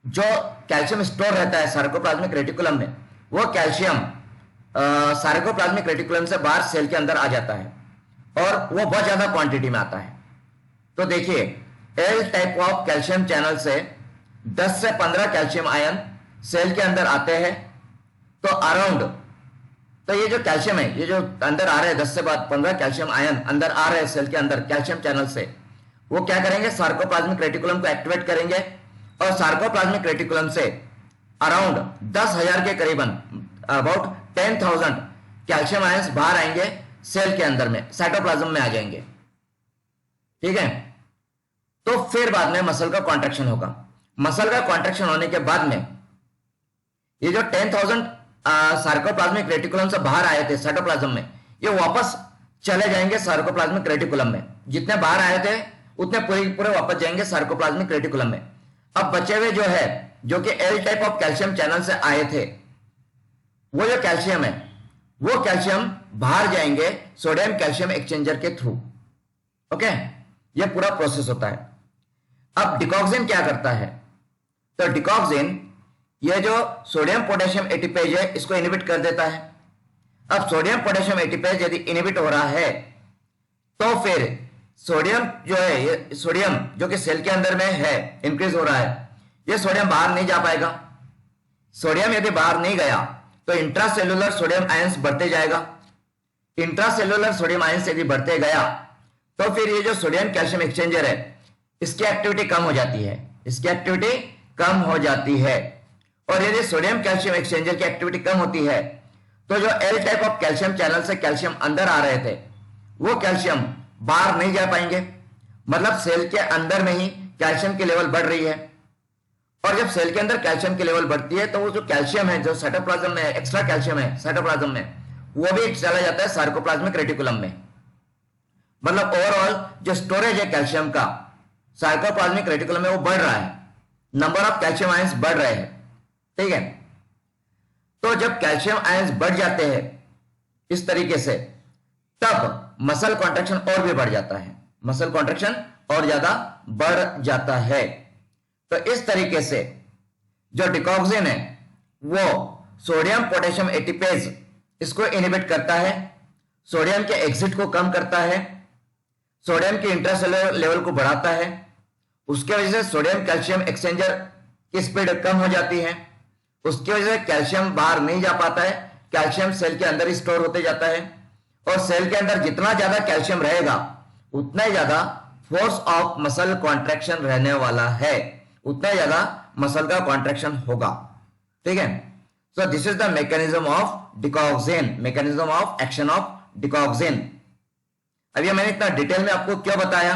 जो कैल्शियम स्टोर रहता है सार्कोप्लाज्मिक रेटिकुलम में, वो कैल्शियम सार्कोप्लाज्मिक रेटिकुलम से बाहर सेल के अंदर आ जाता है और वो बहुत ज्यादा क्वांटिटी में आता है। तो देखिए, L type of calcium channel से 10 से 15 कैल्शियम आयन सेल के अंदर आते हैं। तो अराउंड, तो ये जो कैल्शियम है, ये जो अंदर आ रहे हैं 10 से 15 कैल्शियम आयन अंदर आ रहे हैं सेल के अंदर कैल्शियम चैनल से, वो क्या करेंगे? सार्कोप्लाज्मिक रेटिकुलम को एक्टिवेट करेंगे और सार्कोप्लाज्मिक रेटिकुलम से अराउंड 10,000 के करीबन, अबाउट 10,000 कैल्शियम आयंस बाहर आएंगे सेल के अंदर में, साइटोप्लाज्म में आ जाएंगे। ठीक है, तो फिर बाद में मसल का कॉन्ट्रैक्शन होगा। मसल का कॉन्ट्रैक्शन होने के बाद में ये जो 10,000 सार्कोप्लाज्मिक रेटिकुलम से बाहर आए थे साइटोप्लाज्म में, ये वापस चले जाएंगे सार्कोप्लाज्मिक रेटिकुलम में। जितने बाहर आए थे उतने पूरे पूरे वापस जाएंगे सार्कोप्लाज्मिक रेटिकुलम में। अब बचे हुए जो है, जो कि L type of calcium channel से आए थे, वो जो कैल्शियम है, वो कैल्शियम बाहर जाएंगे सोडियम कैल्शियम एक्सचेंजर के थ्रू। ओके, ये पूरा प्रोसेस होता है। अब डिकॉक्सिन क्या करता है? तो डिकॉक्सिन ये जो सोडियम पोटेशियम एटीपेज है, इसको इनहिबिट कर देता है। अब सोडियम पोटेशियम एटीपेज यदि इनहिबिट हो रहा है तो फिर सोडियम जो है, ये सोडियम जो कि सेल के अंदर में है इंक्रीज हो रहा है, ये सोडियम बाहर नहीं जा पाएगा। सोडियम यदि बाहर नहीं गया तो इंट्रासेल्युलर सोडियम आयंस बढ़ते जाएगा। इंट्रासेल्युलर सोडियम आयंस यदि बढ़ते गया तो फिर ये जो सोडियम कैल्शियम एक्सचेंजर है, इसकी एक्टिविटी कम हो जाती है, इसकी एक्टिविटी कम हो जाती है। और यदि सोडियम कैल्शियम एक्सचेंजर की एक्टिविटी कम होती है तो जो L type of calcium channel से कैल्शियम अंदर आ रहे थे, वो कैल्शियम बाहर नहीं जा पाएंगे। मतलब सेल के अंदर में ही कैल्शियम की लेवल बढ़ रही है, और जब सेल के अंदर कैल्शियम की लेवल बढ़ती है तो वो जो कैल्शियम है जो साइटोप्लाज्म में, एक्स्ट्रा कैल्शियम है साइटोप्लाज्म में, वो भी चला जाता है सार्कोप्लाज्मिक रेटिकुलम में। मतलब ओवरऑल जो स्टोरेज है कैल्शियम का सार्कोप्लाज्मिक रेटिकुलम में, वो बढ़ रहा है, नंबर ऑफ कैल्शियम आयंस बढ़ रहे हैं। ठीक है, तो जब कैल्शियम आयंस बढ़ जाते हैं इस तरीके से, तब मसल कॉन्ट्रैक्शन और भी बढ़ जाता है, मसल कॉन्ट्रैक्शन और ज्यादा बढ़ जाता है। तो इस तरीके से जो डिकॉक्सिन है वो सोडियम पोटेशियम एटीपेज इसको इनहिबिट करता है, सोडियम के एग्जिट को कम करता है, सोडियम की इंट्रासेलुलर लेवल को बढ़ाता है। उसके वजह से सोडियम कैल्शियम एक्सचेंजर की स्पीड कम हो जाती है, उसकी वजह से कैल्शियम बाहर नहीं जा पाता है, कैल्शियम सेल के अंदर ही स्टोर होते जाता है। और सेल के अंदर जितना ज्यादा कैल्शियम रहेगा उतना ही ज्यादा फोर्स ऑफ मसल कॉन्ट्रैक्शन रहने वाला है, उतना ही ज्यादा मसल का कॉन्ट्रैक्शन होगा। ठीक है, so this is the mechanism of digoxin, mechanism of action of digoxin. अब ये मैंने इतना डिटेल में आपको क्यों बताया?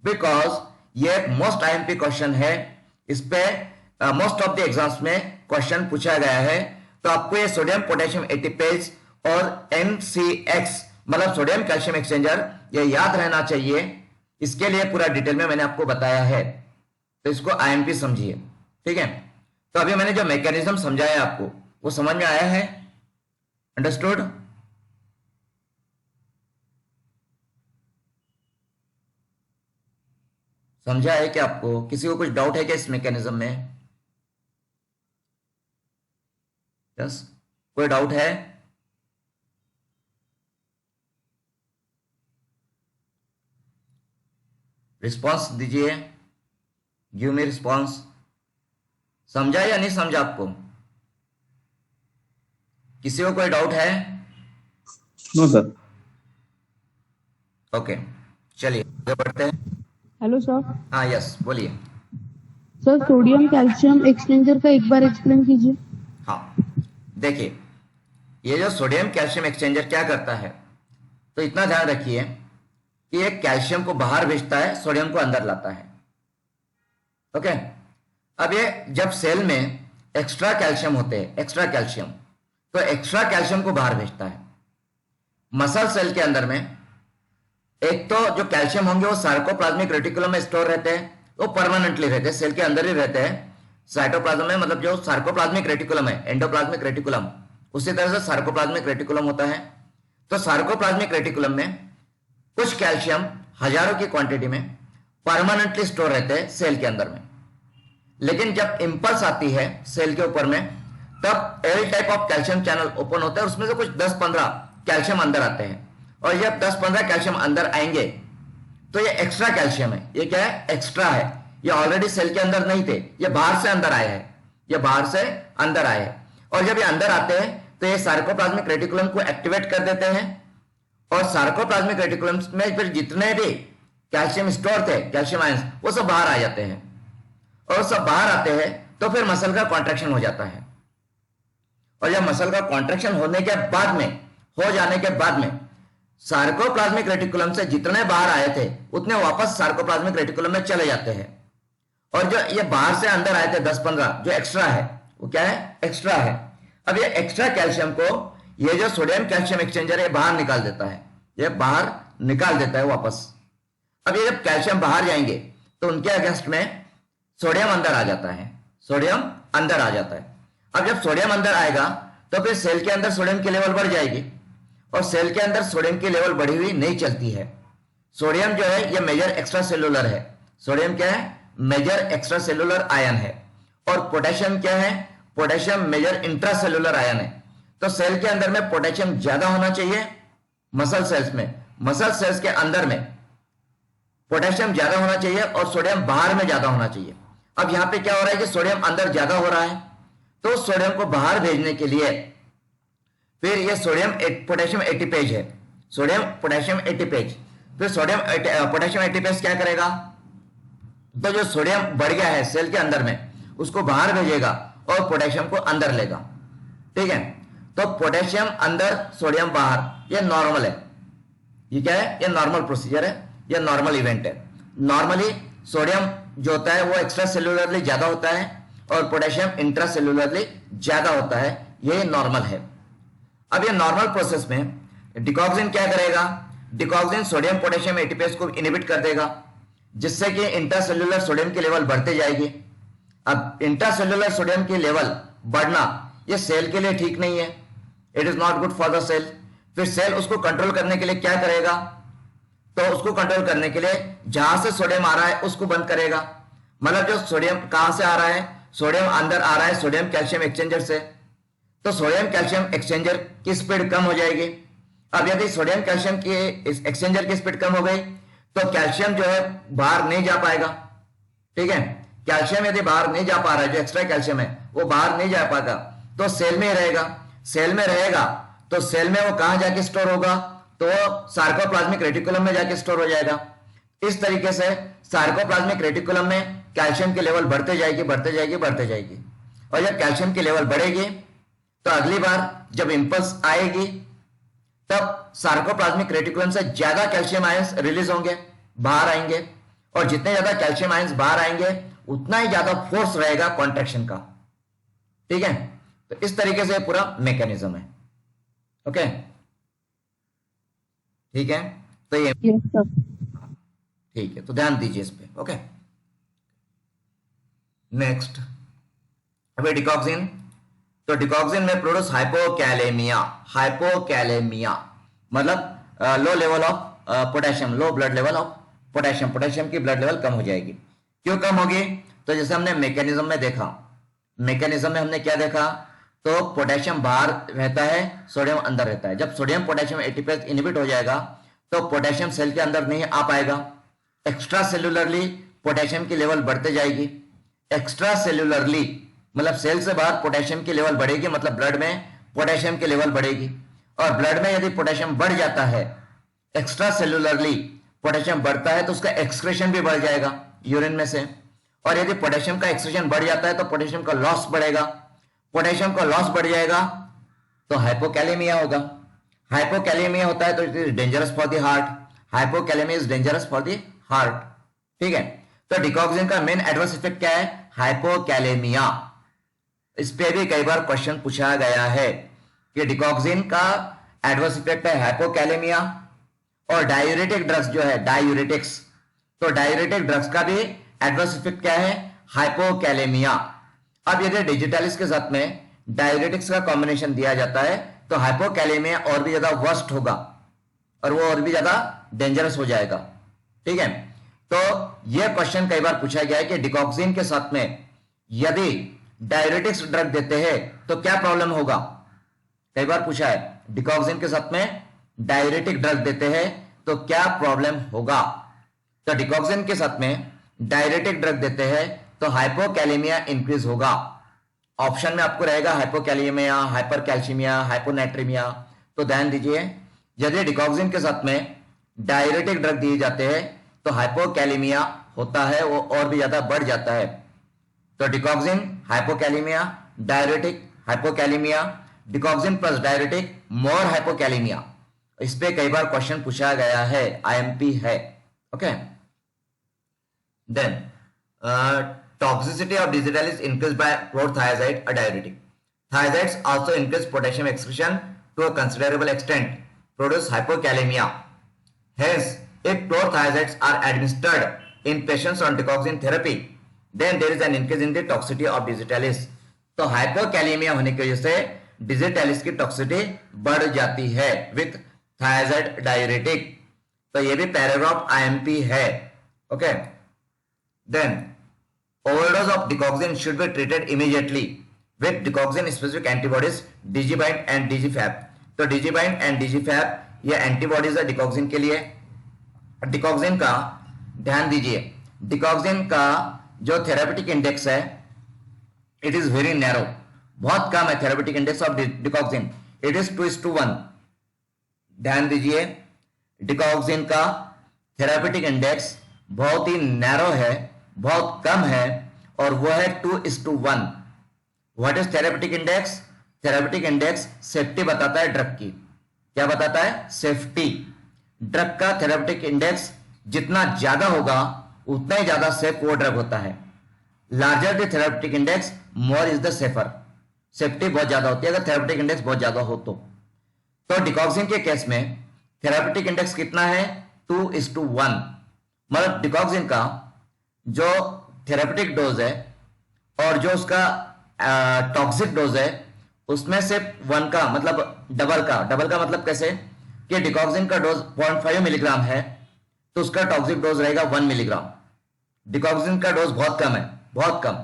बिकॉज ये एक मोस्ट आईएमपी क्वेश्चन है, इस पे मोस्ट ऑफ द एग्जाम्स में क्वेश्चन पूछा गया है। तो आपको ये सोडियम पोटेशियम एटीपेज और NCX मतलब सोडियम कैल्शियम एक्सचेंजर ये याद रहना चाहिए। इसके लिए पूरा डिटेल में मैंने आपको बताया है, तो इसको आईएमपी समझिए। ठीक है, तो अभी मैंने जो मैकेनिज्म समझाया आपको वो समझ में आया है? अंडरस्टूड? समझा है कि आपको? किसी को कुछ डाउट है क्या इस मैकेनिज्म में? यस, कोई डाउट है? रिस्पॉन्स दीजिए, गिव मी रिस्पॉन्स। समझा या नहीं समझा आपको? किसी को कोई डाउट है? No sir. ओके, चलिए आगे बढ़ते हैं। Hello sir. हाँ यस, बोलिए। सर सोडियम कैल्शियम एक्सचेंजर का एक बार एक्सप्लेन कीजिए। हाँ, देखिए ये जो सोडियम कैल्शियम एक्सचेंजर क्या करता है, तो इतना ध्यान रखिए कि ये कैल्शियम को बाहर भेजता है, सोडियम को अंदर लाता है। ओके, अब ये जब सेल में एक्स्ट्रा कैल्शियम होते हैं, एक्स्ट्रा कैल्शियम, तो एक्स्ट्रा कैल्शियम को बाहर भेजता है। मसल सेल के अंदर में एक तो जो कैल्शियम होंगे वो सार्कोप्लाज्मिक रेटिकुलम में स्टोर रहते हैं, वो परमानेंटली रहते हैं, सेल के अंदर ही रहते हैं। साइटोप्लाज्म में मतलब जो सार्कोप्लाज्मिक रेटिकुलम है, एंडोप्लाज्मिक रेटिकुलम, उसी तरह से सार्कोप्लाज्मिक रेटिकुलम होता है। तो सार्कोप्लाज्मिक रेटिकुलम में कुछ कैल्शियम हजारों की क्वांटिटी में परमानेंटली स्टोर रहते हैं सेल के अंदर में। लेकिन जब इंपल्स आती है सेल के ऊपर में, तब L type of calcium channel open होता है, उसमें से कुछ 10-15 कैल्शियम अंदर आते हैं। और जब 10-15 कैल्शियम अंदर आएंगे तो ये एक्स्ट्रा कैल्शियम है। ये क्या है? एक्स्ट्रा है। ये ऑलरेडी सेल के अंदर नहीं थे, ये बाहर से अंदर आए हैं, ये बाहर से अंदर आए हैं। और जब ये अंदर आते हैं तो ये सार्कोप्लाज्मिक रेटिकुलम को एक्टिवेट कर देते हैं, और सार्कोप्लाज्मिक रेटिकुलम में फिर जितने भी कैल्शियम स्टोर थे, कैल्शियम आयंस, वो सब बाहर आ जाते हैं। और सब बाहर आते हैं तो फिर मसल का कॉन्ट्रैक्शन हो जाता है। और जब मसल का कॉन्ट्रैक्शन होने के बाद में, हो जाने के बाद में, सार्कोप्लाज्मिक रेटिकुलम से जितने बाहर आए थे उतने वापस सार्कोप्लाज्मिक रेटिकुलम में चले जाते हैं। और जो ये बाहर से अंदर आए थे 10-15 जो एक्स्ट्रा है, वो क्या है? एक्स्ट्रा है। अब ये एक्स्ट्रा कैल्शियम को ये जो सोडियम कैल्शियम एक्सचेंजर है बाहर निकाल देता है, ये बाहर निकाल देता है वापस। अब ये जब कैल्शियम बाहर जाएंगे तो उनके अगेंस्ट में सोडियम अंदर आ जाता है, सोडियम अंदर आ जाता है। अब जब सोडियम अंदर आएगा तो फिर सेल के अंदर सोडियम की लेवल बढ़ जाएगी, और सेल के अंदर सोडियम की लेवल बढ़ी हुई नहीं चलती है। सोडियम जो है ये मेजर एक्स्ट्रा सेलुलर है। सोडियम क्या है? मेजर एक्स्ट्रा सेलुलर आयन है। और पोटेशियम क्या है? पोटेशियम मेजर इंट्रासेलुलर आयन है। तो सेल के अंदर में पोटेशियम ज्यादा होना चाहिए, मसल सेल्स में, मसल सेल्स के अंदर में पोटेशियम ज्यादा होना चाहिए और सोडियम बाहर में ज्यादा होना चाहिए। अब यहां पे क्या हो रहा है कि सोडियम अंदर ज्यादा हो रहा है, तो सोडियम को बाहर भेजने के लिए फिर ये सोडियम पोटेशियम एटीपेज है, सोडियम पोटेशियम एटीपेज। फिर सोडियम पोटेशियम एटीपेज क्या करेगा? तो जो सोडियम बढ़ गया है सेल के अंदर में, उसको बाहर भेजेगा और पोटेशियम को अंदर लेगा। ठीक है, तो पोटेशियम अंदर, सोडियम बाहर, ये नॉर्मल है। ये क्या है? ये नॉर्मल प्रोसीजर है, ये नॉर्मल इवेंट है। नॉर्मली सोडियम जो होता है वो एक्स्ट्रा सेलुलरली ज्यादा होता है और पोटेशियम इंट्रा सेलुलरली ज्यादा होता है, ये नॉर्मल है। अब ये नॉर्मल प्रोसेस में डिकॉक्सिन क्या करेगा? डिकॉक्सिन सोडियम पोटेशियम एटीपेज को इनहिबिट कर देगा, जिससे कि इंट्रासेल्युलर सोडियम की लेवल बढ़ते जाएगी। अब इंट्रासेल्युलर सोडियम की लेवल बढ़ना ये सेल के लिए ठीक नहीं है, it is not good for the cell. फिर सेल उसको कंट्रोल करने के लिए क्या करेगा? तो उसको कंट्रोल करने के लिए जहां से सोडियम आ रहा है उसको बंद करेगा। मतलब जो सोडियम कहां से आ रहा है? सोडियम अंदर आ रहा है सोडियम कैल्शियम एक्सचेंजर से, तो सोडियम कैल्शियम एक्सचेंजर की स्पीड कम हो जाएगी। अब यदि सोडियम कैल्शियम की एक्सचेंजर की स्पीड कम हो गई तो कैल्शियम जो है बाहर नहीं जा पाएगा। ठीक है, कैल्शियम यदि बाहर नहीं जा पा रहा है, जो एक्स्ट्रा कैल्शियम है वो बाहर नहीं जा पाएगा, तो सेल में ही रहेगा। सेल में रहेगा तो सेल में वो कहां जाके स्टोर होगा? तो सार्कोप्लाज्मिक रेटिकुलम में जाके स्टोर हो जाएगा। इस तरीके से सार्कोप्लाज्मिक रेटिकुलम में कैल्शियम की लेवल बढ़ते जाएगी, बढ़ते जाएगी, बढ़ते जाएगी। और जब कैल्शियम की लेवल बढ़ेगी तो अगली बार जब इंपल्स आएगी तब सार्कोप्लाज्मिक रेटिकुलम से ज्यादा कैल्शियम आयंस रिलीज होंगे, बाहर आएंगे। और जितने ज्यादा कैल्शियम आयंस बाहर आएंगे उतना ही ज्यादा फोर्स रहेगा कॉन्ट्रैक्शन का। ठीक है, तो इस तरीके से पूरा मैकेनिज्म है। ओके, ठीक है, तो ये यस सर। ठीक है, तो ध्यान दीजिए इस पे। ओके, नेक्स्ट अभी डिकॉक्सिन। तो डिकॉक्सिन में प्रोड्यूस हाइपोकैलेमिया। हाइपोकैलेमिया मतलब low level of potassium, low blood level of potassium, potassium की ब्लड लेवल कम हो जाएगी। क्यों कम होगी? तो जैसे हमने मैकेनिज्म में देखा, मैकेनिज्म में हमने क्या देखा? तो पोटेशियम बाहर रहता है, सोडियम अंदर रहता है। जब सोडियम पोटेशियम एटीपेज इनहिबिट हो जाएगा तो पोटेशियम सेल के अंदर नहीं आ पाएगा। एक्स्ट्रा सेलुलरली पोटेशियम की लेवल बढ़ते जाएगी। एक्स्ट्रा सेलुलरली मतलब सेल से बाहर पोटेशियम की लेवल बढ़ेगी, मतलब ब्लड में पोटेशियम की लेवल बढ़ेगी। और ब्लड में यदि पोटेशियम बढ़ जाता है, एक्स्ट्रा सेलुलरली पोटेशियम बढ़ता है, तो उसका एक्सक्रेशन भी बढ़ जाएगा यूरिन में से। और यदि पोटेशियम का एक्सक्रीशन बढ़ जाता है तो पोटेशियम का लॉस बढ़ेगा, पोटेशियम का लॉस बढ़ जाएगा तो हाइपोकैलेमिया होगा, हाइपोकैलेमिया होता है तो it is dangerous for the heart, hypokalemia is dangerous for the heart. ठीक है, तो डिकॉक्सिन का मेन एडवर्स इफेक्ट क्या है? हाइपोकैलेमिया। इस पे भी कई बार क्वेश्चन पूछा गया है कि डिकॉक्सिन का एडवर्स इफेक्ट है हाइपोकैलेमिया, और डायूरेटिक ड्रग्स जो है डायूरेटिक्स, तो डायूरेटिक ड्रग्स का भी एडवर्स इफेक्ट क्या है? हाइपोकैलेमिया। अब यदि डिजिटालिस के साथ में डायूरेटिक्स का कॉम्बिनेशन दिया जाता है तो हाइपोकैलेमिया और भी ज्यादा वर्स्ट होगा और वो और भी ज्यादा डेंजरस हो जाएगा। ठीक है, तो यह क्वेश्चन कई बार पूछा गया है कि डिकॉक्सिन के साथ में यदि डायूरेटिक्स ड्रग देते हैं तो क्या प्रॉब्लम होगा? कई बार पूछा है डिकॉक्सिन के साथ में डायूरेटिक ड्रग देते हैं तो क्या प्रॉब्लम होगा? तो डिकॉक्सिन के साथ में डायूरेटिक ड्रग देते हैं तो हाइपोकैलेमिया इंक्रीज होगा। ऑप्शन में आपको रहेगा हाइपोकैलेमिया, हाइपरकैल्सीमिया, हाइपोनेट्रीमिया। तो ध्यान दीजिए, यदि डिकॉक्सिन के साथ में डायूरेटिक ड्रग दिए जाते हैं तो हाइपोकैलेमिया होता है, वो और भी ज्यादा बढ़ जाता है। तो digoxin hypokalaemia, diuretic hypokalaemia, digoxin plus diuretic more hypokalaemia. इस पे कई बार क्वेश्चन पूछा गया है, आईएमपी है। Okay, then toxicity of digitalis increased by chlorothiazide, a diuretic. Thiazides also increase potassium excretion to a considerable extent, produce hypokalemia. Hence, if chlorothiazides are administered in patients on digoxin therapy, then there is an increase in the toxicity of digitalis. तो hypokalemia होने की वजह से digitalis की toxicity बढ़ जाती है with thiazide diuretic. तो ये भी पैराग्राफ आईएमपी है। Okay, then overdose of digoxin should be treated immediately with digoxin specific antibodies digibind and digifab। तो digibind and digifab ये एंटीबॉडीज है डिकॉक्सिन के लिए। डिकॉक्सिन का ध्यान दीजिए, डिकॉक्सिन का जो थेरापेटिक इंडेक्स है इट इज वेरी नैरो, बहुत कम है therapeutic index of digoxin, it is 2:1। ध्यान दीजिए, डिकॉक्सिन का थेरापेटिक इंडेक्स बहुत ही नैरो है, बहुत कम है, और वो है 2:1। What is therapeutic index? Therapeutic index safety बताता है ड्रग की। क्या बताता है? सेफ्टी। ड्रग का थेरापेटिक इंडेक्स जितना ज्यादा होगा उतना ही ज्यादा सेफ वो ड्रग होता है। Larger the therapeutic index more is the safer. Safety बहुत ज्यादा होती है अगर थेरापेटिक इंडेक्स बहुत ज्यादा हो तो डिकॉक्सिन के केस में थेरापेटिक इंडेक्स कितना है? 2:1। मतलब डिकॉक्सिन का जो थेरापेटिक डोज है और जो उसका टॉक्सिक डोज है उसमें से 1 का मतलब डबल का मतलब कैसे कि डिकॉक्सिन का डोज 0.5 मिलीग्राम है तो उसका टॉक्सिक डोज रहेगा 1 मिलीग्राम। डिकॉक्सिन का डोज बहुत कम है, बहुत कम,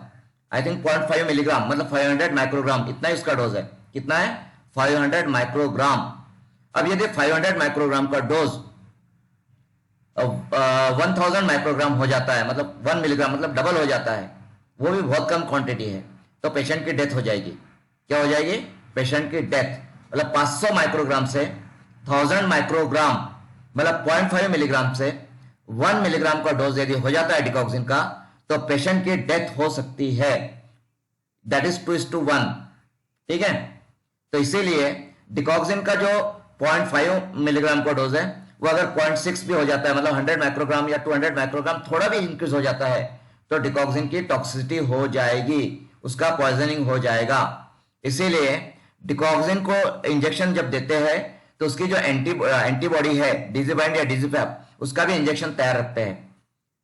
आई थिंक 0.5 मिलीग्राम मतलब 500 माइक्रोग्राम, इतना ही उसका डोज है। कितना है? 500 माइक्रोग्राम। अब यदि 500 माइक्रोग्राम का डोज 1000 माइक्रोग्राम हो जाता है, मतलब 1 मिलीग्राम मतलब डबल हो जाता है, वो भी बहुत कम क्वांटिटी है, तो पेशेंट की डेथ हो जाएगी। क्या हो जाएगी? पेशेंट की डेथ। मतलब 500 माइक्रोग्राम से 1000 माइक्रोग्राम मतलब 0.5 मिलीग्राम से 1 मिलीग्राम का डोज यदि हो जाता है डिकॉक्सिन का तो पेशेंट की डेथ हो सकती है। That is 2:1। ठीक है, तो इसीलिए डिकॉक्सिन का जो 0.5 मिलीग्राम का डोज है वो अगर 0.6 भी हो जाता है मतलब 100 माइक्रोग्राम या 200 माइक्रोग्राम थोड़ा भी इंक्रीज हो जाता है तो डिकॉक्सिन की टॉक्सिसिटी हो जाएगी, उसका पॉइजनिंग हो जाएगा। इसीलिए डिकॉक्सिन को इंजेक्शन जब देते हैं तो उसकी जो एंटीबॉडी है डिजिबाइंड या डिजिफैब उसका भी इंजेक्शन तैयार रखते हैं।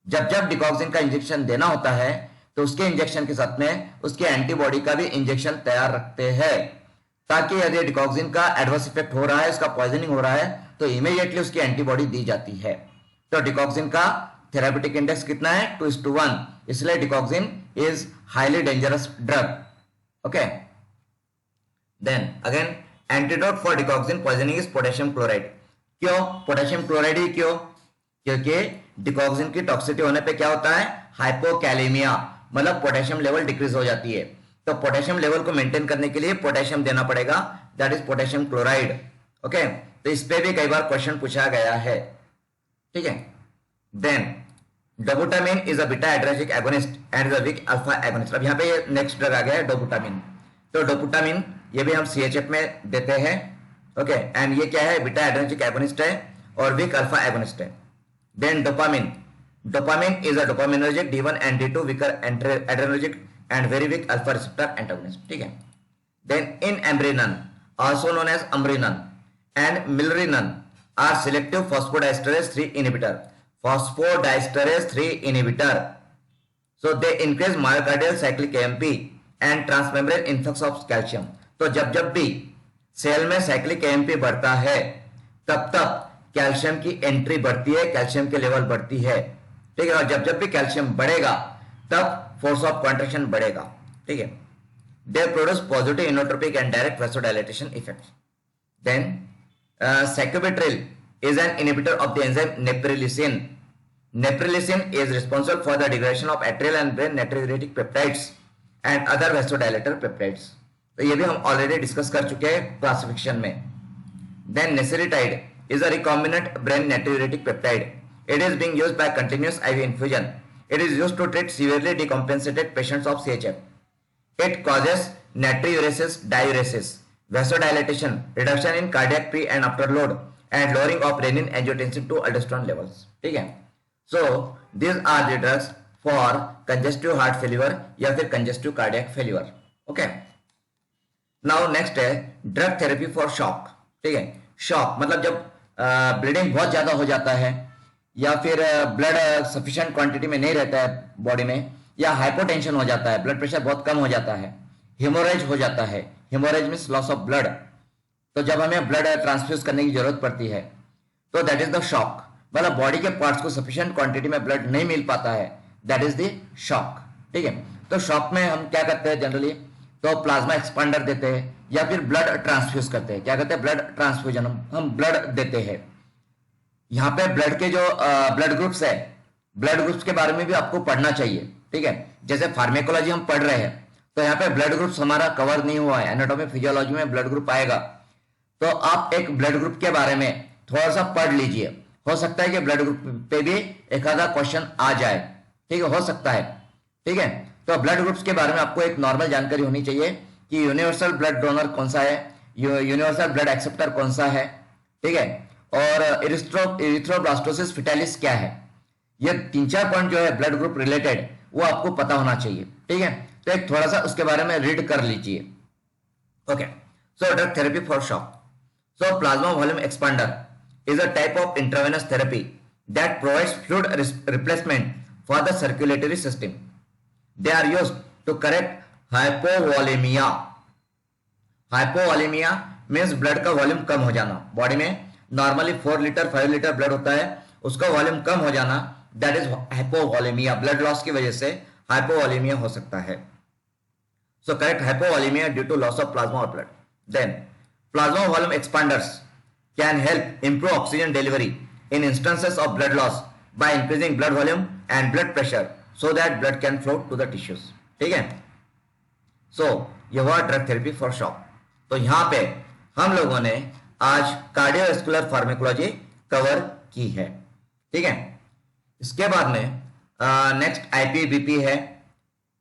जब जब डिकॉक्सिन का इंजेक्शन देना होता है तो उसके इंजेक्शन के साथ में उसके एंटीबॉडी का भी इंजेक्शन तैयार रखते हैं ताकि यदि डिकॉक्सिन का एडवर्स इफेक्ट हो रहा है, उसका पॉइजनिंग हो रहा है तो इमीडिएटली उसकी एंटीबॉडी दी जाती है। तो डिकॉक्सिन का थेरापेटिक इंडेक्स कितना है? 2:1। इसलिए digoxin is highly dangerous drug. Okay, then again antidote for digoxin poisoning is potassium chloride. क्यों पोटेशियम क्लोराइड ही क्यों? क्योंकि डिकॉक्सिन की टॉक्सिसिटी होने पे क्या होता है? हाइपोकैलेमिया, मतलब पोटेशियम लेवल डिक्रीज हो जाती है। तो पोटेशियम लेवल को मेंटेन करने के लिए पोटेशियम देना पड़ेगा, that is potassium chloride. Okay, तो इस पे भी कई बार क्वेश्चन पूछा गया है। ठीक है, then dobutamine is a beta adrenergic agonist and is a weak alpha agonist. अब यहाँ पे ये नेक्स्ट ड्रग आ गया है डोबुटामिन। तो डोबुटामिन ये भी हम सीएचएफ में देते हैं, ओके, एंड ये क्या है, बीटा एड्रेनर्जिक एगोनिस्ट है और वीक अल्फा एगोनिस्ट है। Then dopamine, dopamine is a dopaminergic D1 and D2 weaker adrenergic and very weak alpha receptor antagonist, ठीक है। Then in ambrinon, also known as ambrinon and milrinone, are selective phosphodiesterase 3 inhibitor. Phosphodiesterase 3 inhibitor. So they increase myocardial cyclic AMP and transmembrane influx of calcium. तो जब भी cell में cyclic AMP बढ़ता है तब तब कैल्शियम की एंट्री बढ़ती है, कैल्शियम के लेवल बढ़ती है, ठीक है। और जब भी कैल्शियम बढ़ेगा तब फोर्स ऑफ कॉन्ट्रैक्शन बढ़ेगा, ठीक है। They produce positive inotropic and direct vasodilation effects. Then, sacubitril is an inhibitor of the enzyme neprilysin. Neprilysin is responsible for the degradation of atrial and brain natriuretic peptides and other vasodilator peptides. तो ये भी हम already discuss कर चुके हैं classification में। Then nesiritide is a recombinant brain natriuretic peptide. It is being used by continuous IV infusion. It is used to treat severely decompensated patients of CHF. It causes natriuresis, diuresis, vasodilatation, reduction in cardiac pre and after load, and lowering of renin, angiotensin to aldosterone levels, ठीक है। So these are the drugs for congestive heart failure या फिर congestive cardiac failure, okay। Now next है drug therapy for shock, ठीक है। shock मतलब जब bleeding बहुत ज्यादा हो जाता है या फिर ब्लड सफिशिएंट क्वांटिटी में नहीं रहता है बॉडी में, या हाइपोटेंशन हो जाता है, ब्लड प्रेशर बहुत कम हो जाता है, हेमोरेज हो जाता है, haemorrhage means loss of blood, तो जब हमें ब्लड ट्रांसफ्यूज करने की जरूरत पड़ती है तो दैट इज द शॉक। मतलब बॉडी के पार्ट्स को सफिशिएंट क्वांटिटी में ब्लड नहीं मिल पाता है, दैट इज द शॉक, ठीक है। तो शॉक में हम क्या करते हैं जनरली, तो प्लाज्मा एक्सपांडर देते हैं या फिर ब्लड ट्रांसफ्यूज करते हैं। क्या करते हैं, ब्लड ट्रांसफ्यूजन, हम ब्लड देते हैं। यहाँ पे ब्लड के जो ब्लड ग्रुप्स है, ब्लड ग्रुप्स के बारे में भी आपको पढ़ना चाहिए, ठीक है। जैसे फार्मेकोलॉजी हम पढ़ रहे हैं तो यहाँ पे ब्लड ग्रुप्स हमारा कवर नहीं हुआ है, एनाटॉमी फिजियोलॉजी में ब्लड ग्रुप आएगा, तो आप एक ब्लड ग्रुप के बारे में थोड़ा सा पढ़ लीजिए। हो सकता है कि ब्लड ग्रुप पे भी एक आधा क्वेश्चन आ जाए, ठीक है, हो सकता है, ठीक है। तो ब्लड ग्रुप्स के बारे में आपको एक नॉर्मल जानकारी होनी चाहिए कि यूनिवर्सल ब्लड डोनर कौन सा है, यूनिवर्सल ब्लड एक्सेप्टर कौन सा है, ठीक है, और इरिथ्रोब्लास्टोसिस फिटालिस क्या है। ये 3-4 पॉइंट जो है ब्लड ग्रुप रिलेटेड वो आपको पता होना चाहिए, ठीक है। तो एक थोड़ा सा उसके बारे में रीड कर लीजिए, okay. So drug therapy for shock, so plasma volume expander is a type of intravenous therapy that provides fluid replacement for the circulatory system. They are used to correct hypovolaemia. Hypovolaemia means blood का volume कम हो जाना, body में normally 4 litre 5 litre blood होता है, उसका volume कम हो जाना, that is hypovolaemia. Blood loss की वजह से हाइपोवॉलेमिया हो सकता है। So correct hypovolaemia due to loss of plasma और blood. Then plasma volume expanders can help improve oxygen delivery in instances of blood loss by increasing blood volume and blood pressure so that blood can flow to the tissues, ठीक है। सो ये हुआ drug therapy for shock. तो यहां पे हम लोगों ने आज कार्डियोवैस्कुलर फार्मेकोलॉजी कवर की है, ठीक है। इसके बाद में नेक्स्ट आईपीबीपी है,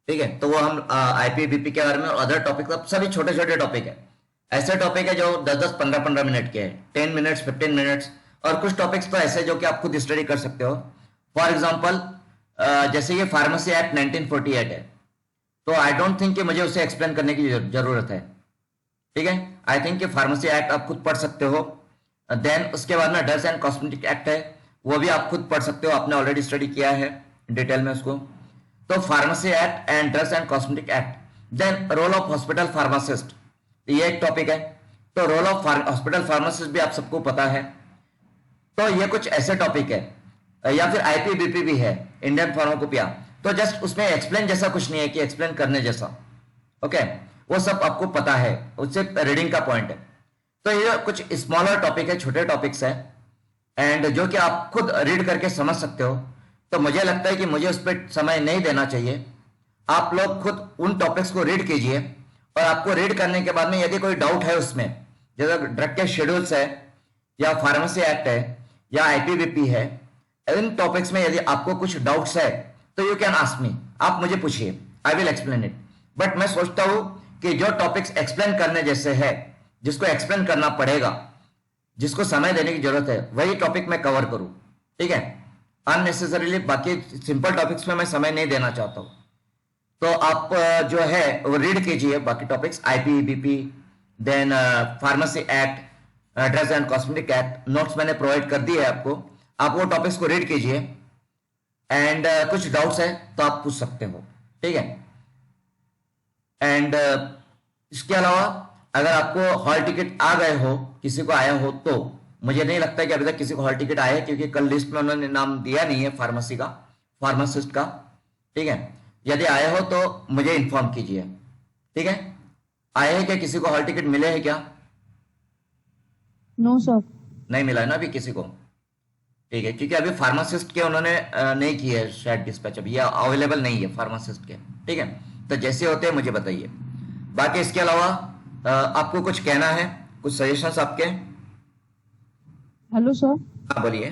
ठीक है। तो वो हम आईपीबीपी के बारे में और अदर टॉपिक, सभी छोटे छोटे टॉपिक है, ऐसे टॉपिक है जो 10-10 15-15 मिनट के हैं, 10 मिनट्स 15 मिनट्स, और कुछ टॉपिक्स तो ऐसे जो कि आप खुद स्टडी कर सकते हो। फॉर एग्जाम्पल जैसे ये फार्मेसी एक्ट 1948 है, तो आई डोंट थिंक कि मुझे उसे एक्सप्लेन करने की जरूरत है, ठीक है। आई थिंक कि फार्मेसी एक्ट आप खुद पढ़ सकते हो। देन उसके बाद में ड्रग्स एंड कॉस्मेटिक एक्ट है, वो भी आप खुद पढ़ सकते हो, आपने ऑलरेडी स्टडी किया है डिटेल में उसको। तो pharmacy act and drugs and cosmetic act. Then role of hospital pharmacist, ये एक टॉपिक है। तो रोल ऑफ हॉस्पिटल फार्मासिस्ट भी आप सबको पता है। तो ये कुछ ऐसे टॉपिक है, या फिर आईपीबीपी भी है, इंडियन फार्माकोपिया। तो जस्ट उसमें एक्सप्लेन जैसा कुछ नहीं है कि एक्सप्लेन करने जैसा, ओके, वो सब आपको पता है, उससे रीडिंग का पॉइंट है। तो ये कुछ स्मॉलर टॉपिक है, छोटे टॉपिक्स है, एंड जो कि आप खुद रीड करके समझ सकते हो। तो मुझे लगता है कि मुझे उस पर समय नहीं देना चाहिए, आप लोग खुद उन टॉपिक्स को रीड कीजिए, और आपको रीड करने के बाद में यदि कोई डाउट है उसमें, जैसे ड्रग के शेड्यूल्स है, या फार्मेसी एक्ट है, या आईपीबीपी है, इन टॉपिक्स में यदि आपको कुछ डाउट्स है तो यू कैन आस्क मी, आप मुझे पूछिए, I will explain it. But मैं सोचता हूं कि जो टॉपिक्स एक्सप्लेन करने जैसे है, जिसको एक्सप्लेन करना पड़ेगा, जिसको समय देने की जरूरत है, वही टॉपिक मैं कवर करूं, ठीक है। अननेसेसरीली बाकी सिंपल टॉपिक्स में मैं समय नहीं देना चाहता हूं। तो आप जो है वो रीड कीजिए बाकी topics, IP BP, then pharmacy act, drugs and cosmetic act, notes मैंने प्रोवाइड कर दिए है आपको। आप वो टॉपिक्स को रीड कीजिए एंड कुछ डाउट्स है तो आप पूछ सकते हो, ठीक है। एंड इसके अलावा अगर आपको हॉल टिकट आ गए हो, किसी को आया हो, तो मुझे नहीं लगता कि अभी तक किसी को हॉल टिकट आया है, क्योंकि कल लिस्ट में उन्होंने नाम दिया नहीं है फार्मेसी का, फार्मासिस्ट का, ठीक है। यदि आया हो तो मुझे इन्फॉर्म कीजिए, ठीक है। आए हैं क्या, किसी को हॉल टिकट मिले हैं क्या? No sir. नहीं मिला है ना अभी किसी को, ठीक है, क्योंकि अभी फार्मासिस्ट के उन्होंने नहीं किए है शायद डिस्पैच, अभी या अवेलेबल नहीं है फार्मासिस्ट के, ठीक है। तो जैसे होते हैं मुझे बताइए। बाकी इसके अलावा आपको कुछ कहना है, कुछ सजेशंस आपके? Hello sir. हाँ बोलिए।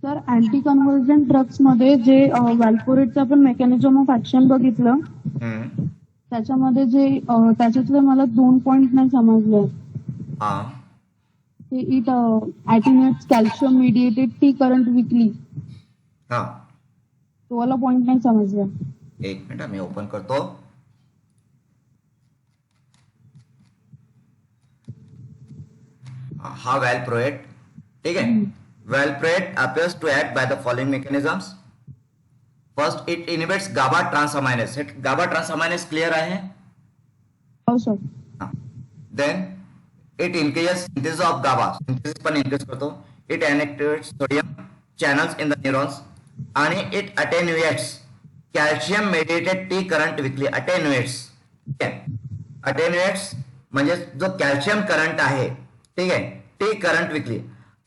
सर, अँटी कन्व्हर्जंट ड्रग्स मध्ये जे व्हॅल्पोरेटचं आपण मेकॅनिझम ऑफ ऍक्शन बघितलं, हम्म, त्याच्यामध्ये जे त्याच्यातले मला 2 पॉइंट नाही समजले. हाँ ते it attenuates calcium mediated T current weakly, हाँ, तो वाला पॉइंट नाही समजला. एक मिनट मैं ओपन करता हूँ। हाँ वेलप्रोएट, ठीक है। Valproate appears to act by the following mechanisms. First, it inhibits GABA transaminase. GABA transaminase clear आए हैं? हो सर. हाँ. Then it increases synthesis of GABA. Synthesis पण increase करतो. It inactivates sodium channels in the neurons आणि it attenuates calcium mediated T current weakly. Attenuates, ठीक है. Attenuates म्हणजे जो कॅल्शियम करंट आहे, ठीक आहे, टी करंट विकली.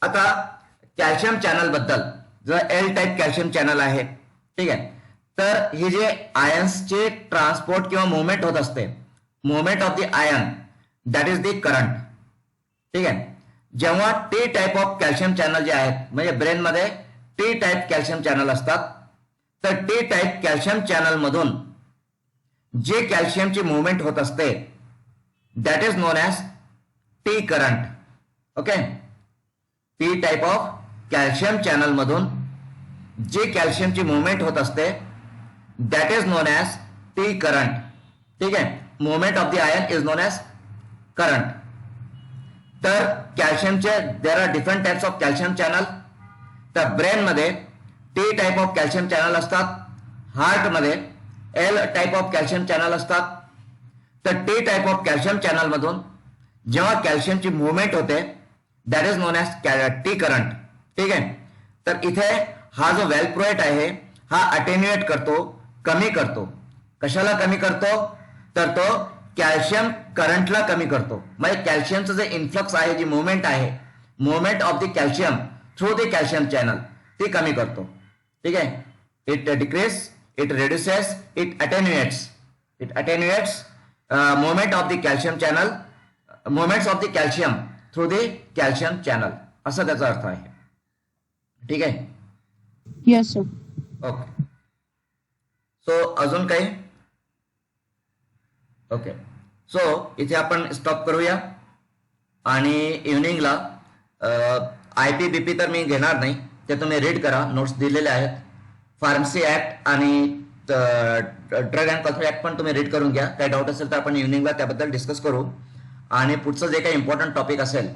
आता कॅल्शियम चॅनल बद्दल, जो एल टाईप कॅल्शियम चॅनल आहे, ठीक आहे, तर हे जे आयन्सचे ट्रान्सपोर्ट किंवा मुवमेंट होत असते, movement of the ion, that is the current, ठीक आहे. जेव्हा T type of calcium channel जे आहेत, म्हणजे ब्रेनमध्ये टी टाईप कॅल्शियम चॅनल असतात, तर टी टाईप कॅल्शियम चॅनल मधून जे कॅल्शियमची मुवमेंट होत असते, that is known as T current. Okay, T type of calcium channel मधून जे कॅल्शियमची मुवमेंट होत असते, that is known as T current, ठीक आहे. Movement of the ion is known as current. तर कॅल्शियमचे there are different types of calcium channel. तर ब्रेनमध्ये T type of calcium channel असतात, हार्टमध्ये L type of calcium channel असतात. तर T type of calcium channel मधून जेव्हा कॅल्शियमची मुवमेंट होते, that is known as T current, ठीक आहे. तर इथे हा जो वेलप्रोएट आहे, हा अटेन्युएट करतो, कमी करतो. कशाला कमी करतो? तर तो कॅल्शियम करंटला कमी करतो. म्हणजे कॅल्शियमचं जे इन्फ्लक्स आहे, जी मुवमेंट आहे, movement of the calcium through the calcium channel, ती कमी करतो, ठीक आहे. It decrease, it reduces, it attenuates, movement of the calcium channel, movements of the calcium through the calcium channel, असा त्याचा अर्थ आहे, ठीक आहे. Yes sir. ओके, सो अजून काही? ओके, सो इथे आपण स्टॉप करूया. आणि इव्हनिंगला IPBP तर मी घेणार नाही, ते तुम्ही रीड करा, नोट्स दिलेले आहेत. फार्मसी ऍक्ट आणि ड्रग अँड कॉस्मेटिक ऍक्ट पण तुम्ही रीड करून घ्या. काही डाऊट असेल तर आपण इव्हनिंगला त्याबद्दल डिस्कस करू. आणि पुढचं जे काही इम्पॉर्टंट टॉपिक असेल,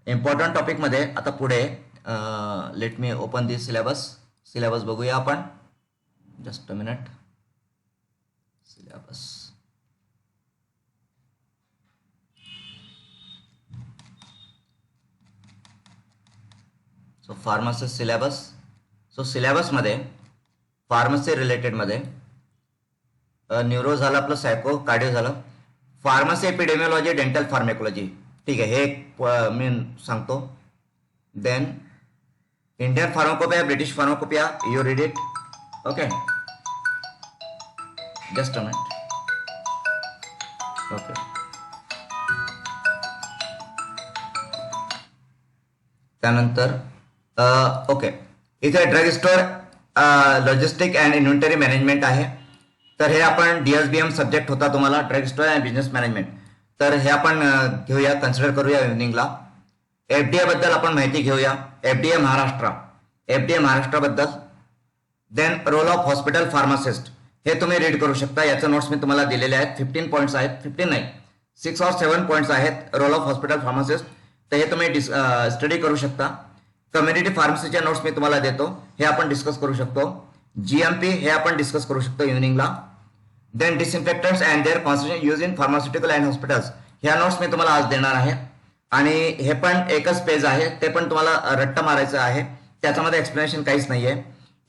इम्पॉर्टंट टॉपिकमध्ये आता पुढे let me open the syllabus बघूया आपण. Just a minute. Syllabus, so pharmacy syllabus. So सिलेबसमध्ये फार्मसी रिलेटेडमध्ये न्यूरो झालं, आपलं सायको कार्डिओ झालं, फार्मसी एपिडेमिओलॉजी, डेंटल फार्मेकोलॉजी, ठीक आहे, हे एक मी सांगतो. Then Indian pharmacopoeia, British pharmacopoeia, you read it. Okay, just a minute. Okay, त्यानंतर ओके, इथे drug store logistic and inventory management आहे. तर हे आपण DSBM सब्जेक्ट होता तुम्हाला, drug store and business management. तर हे आपण घेऊया, कन्सिडर करूया इव्हनिंगला. FDA बद्दल आपण माहिती घेऊया. FDA महाराष्ट्राबद्दल. Then role of hospital pharmacist हे तुम्ही रीड करू शकता. याचे नोट्स मी तुम्हाला दिलेले आहेत. 15 पॉईंट्स आहेत, 15 नाही 6 or 7 पॉईंट्स आहेत रोल ऑफ हॉस्पिटल फार्मासिस्ट. तर हे तुम्ही स्टडी करू शकता. कम्युनिटी फार्मसीच्या नोट्स मी तुम्हाला देतो, हे आपण डिस्कस करू शकतो. GMP हे आपण डिस्कस करू शकतो इव्हनिंगला. Then disinfectants and their concentration use in pharmaceutical and hospitals ह्या नोट्स मी तुम्हाला आज देणार आहे. आणि हे पण एकच पेज आहे, ते पण तुम्हाला रट्टा मारायचं आहे, त्याच्यामध्ये एक्सप्लेनेशन काहीच नाहीये.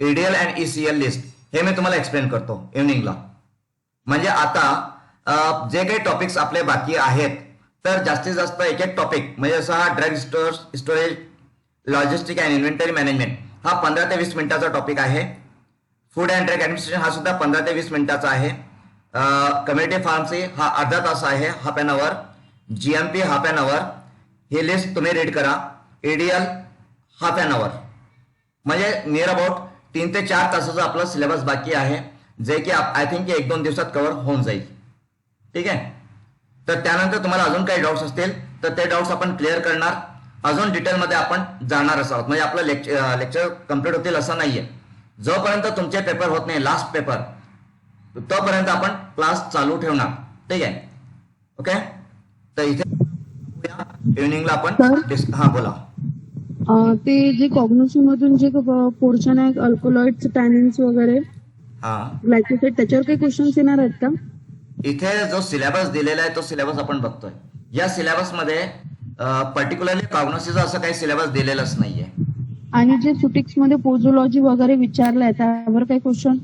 EDL अँड ECL लिस्ट हे मी तुम्हाला एक्सप्लेन करतो इव्हनिंगला. म्हणजे आता जे काही टॉपिक्स आपले बाकी आहेत, तर जास्तीत जास्त एक एक टॉपिक म्हणजे जसा हा drug storage logistic and inventory management हा 15 ते 20 मिनिटाचा टॉपिक आहे. फूड अँड ड्रग ऍडमिनिस्ट्रेशन हा सुद्धा 15 ते 20 मिनिटाचा आहे. कम्युनिटी फार्मसी हा अर्धा तास आहे, half an hour. GMP half an hour. He list तुम्ही रीड करा. EDL half an hour. म्हणजे नियर अबाउट 3 ते 4 तासाचा आपला सिलेबस बाकी आहे, जे की आय थिंक 1-2 दिवसात कव्हर होऊन जाईल. ठीक आहे. तर त्यानंतर तुम्हाला अजून काही डाऊट्स असतील तर ते डाऊट्स आपण क्लिअर करणार, अजून डिटेलमध्ये आपण जाणार असावं. म्हणजे आपलं लेक्चर कम्प्लीट होतील असं नाहीये. जोपर्यंत तुमचे पेपर होत नाही, लास्ट पेपर, तोपर्यंत आपण क्लास चालू ठेवणार. ठीक आहे. ओके. तर इथे इव्हनिंगला आपण हा बोला. ते जे कॉग्निशन मधून जे पोर्शन आहे अल्कोलॉइड्स, टॅनिन्स वगैरे, हा ग्लायकोसाइड, त्याच्यावर काही क्वेश्चन्स येणार आहेत का? इथे जो सिलेबस दिलेला आहे तो सिलेबस आपण बघतोय. या सिलेबसमध्ये पर्टिक्युलरली कॉग्नोसिसचं असं काही सिलेबस दिलेलंच नाहीये. आणि जे सुटिक्स मध्ये पोझोलॉजी वगैरे विचारलंय त्यावर काही क्वेश्चन?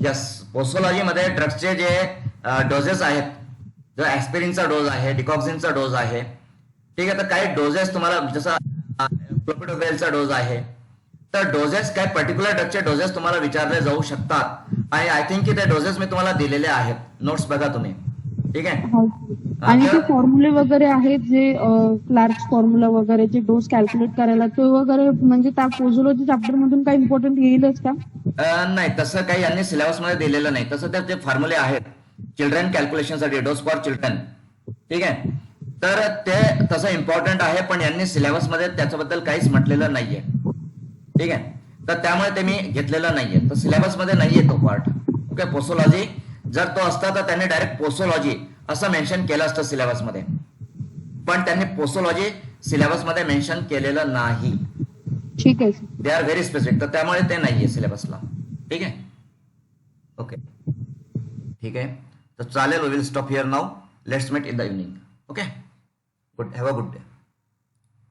यस. पोसोलॉजी मध्ये ड्रग्सचे जे डोजेस आहेत, जो ऍस्पिरिनचा डोज आहे, डिकॉक्सिनचा डोज आहे. ठीक आहे. तर काही डोजेस तुम्हाला जसा क्लोपिडोग्रेलचा डोज आहे, तर डोजेस काय पर्टिक्युलर ड्रगचे डोजेस तुम्हाला विचारले जाऊ शकतात. आणि आय थिंक की ते डोजेस मी तुम्हाला दिलेले आहेत, नोट्स बघा तुम्ही. ठीक आहे. आणि ते फॉर्म्युले वगैरे आहेत जे क्लार्क्स फॉर्म्युला वगैरे जे डोस कॅल्क्युलेट करायला ते वगैरे, म्हणजे त्या पोझोलॉजी चॅप्टर मधून काही इम्पॉर्टंट येईलच का? नाही, तसं काही यांनी सिलेबस मध्ये दिलेलं नाही. तसं त्याचे फॉर्म्युले आहेत चिल्ड्रन कॅल्क्युलेशनसाठी, डोस फॉर चिल्ड्रन. ठीक आहे. तर ते तसं इम्पॉर्टंट आहे, पण यांनी सिलेबस मध्ये त्याच्याबद्दल काहीच म्हटलेलं नाहीये. ठीक आहे. तर त्यामुळे ते मी घेतलेलं नाहीये. तर सिलेबस मध्ये नाहीये तो पार्ट. ओके. पोसोलॉजी जर तो असता तर त्यांनी डायरेक्ट पोसोलॉजी असं मेन्शन केलं असतं सिलेबस मध्ये, पण त्यांनी पोसोलॉजी सिलेबस मध्ये मेन्शन केलेलं नाही. ठीक आहे. They are very specific. तर त्यामुळे ते नाहीये सिलेबसला. ठीक आहे. ओके. ठीक आहे. तर चालेल. We will stop here now. Let's meet in the evening. Okay. Good. Have a good day.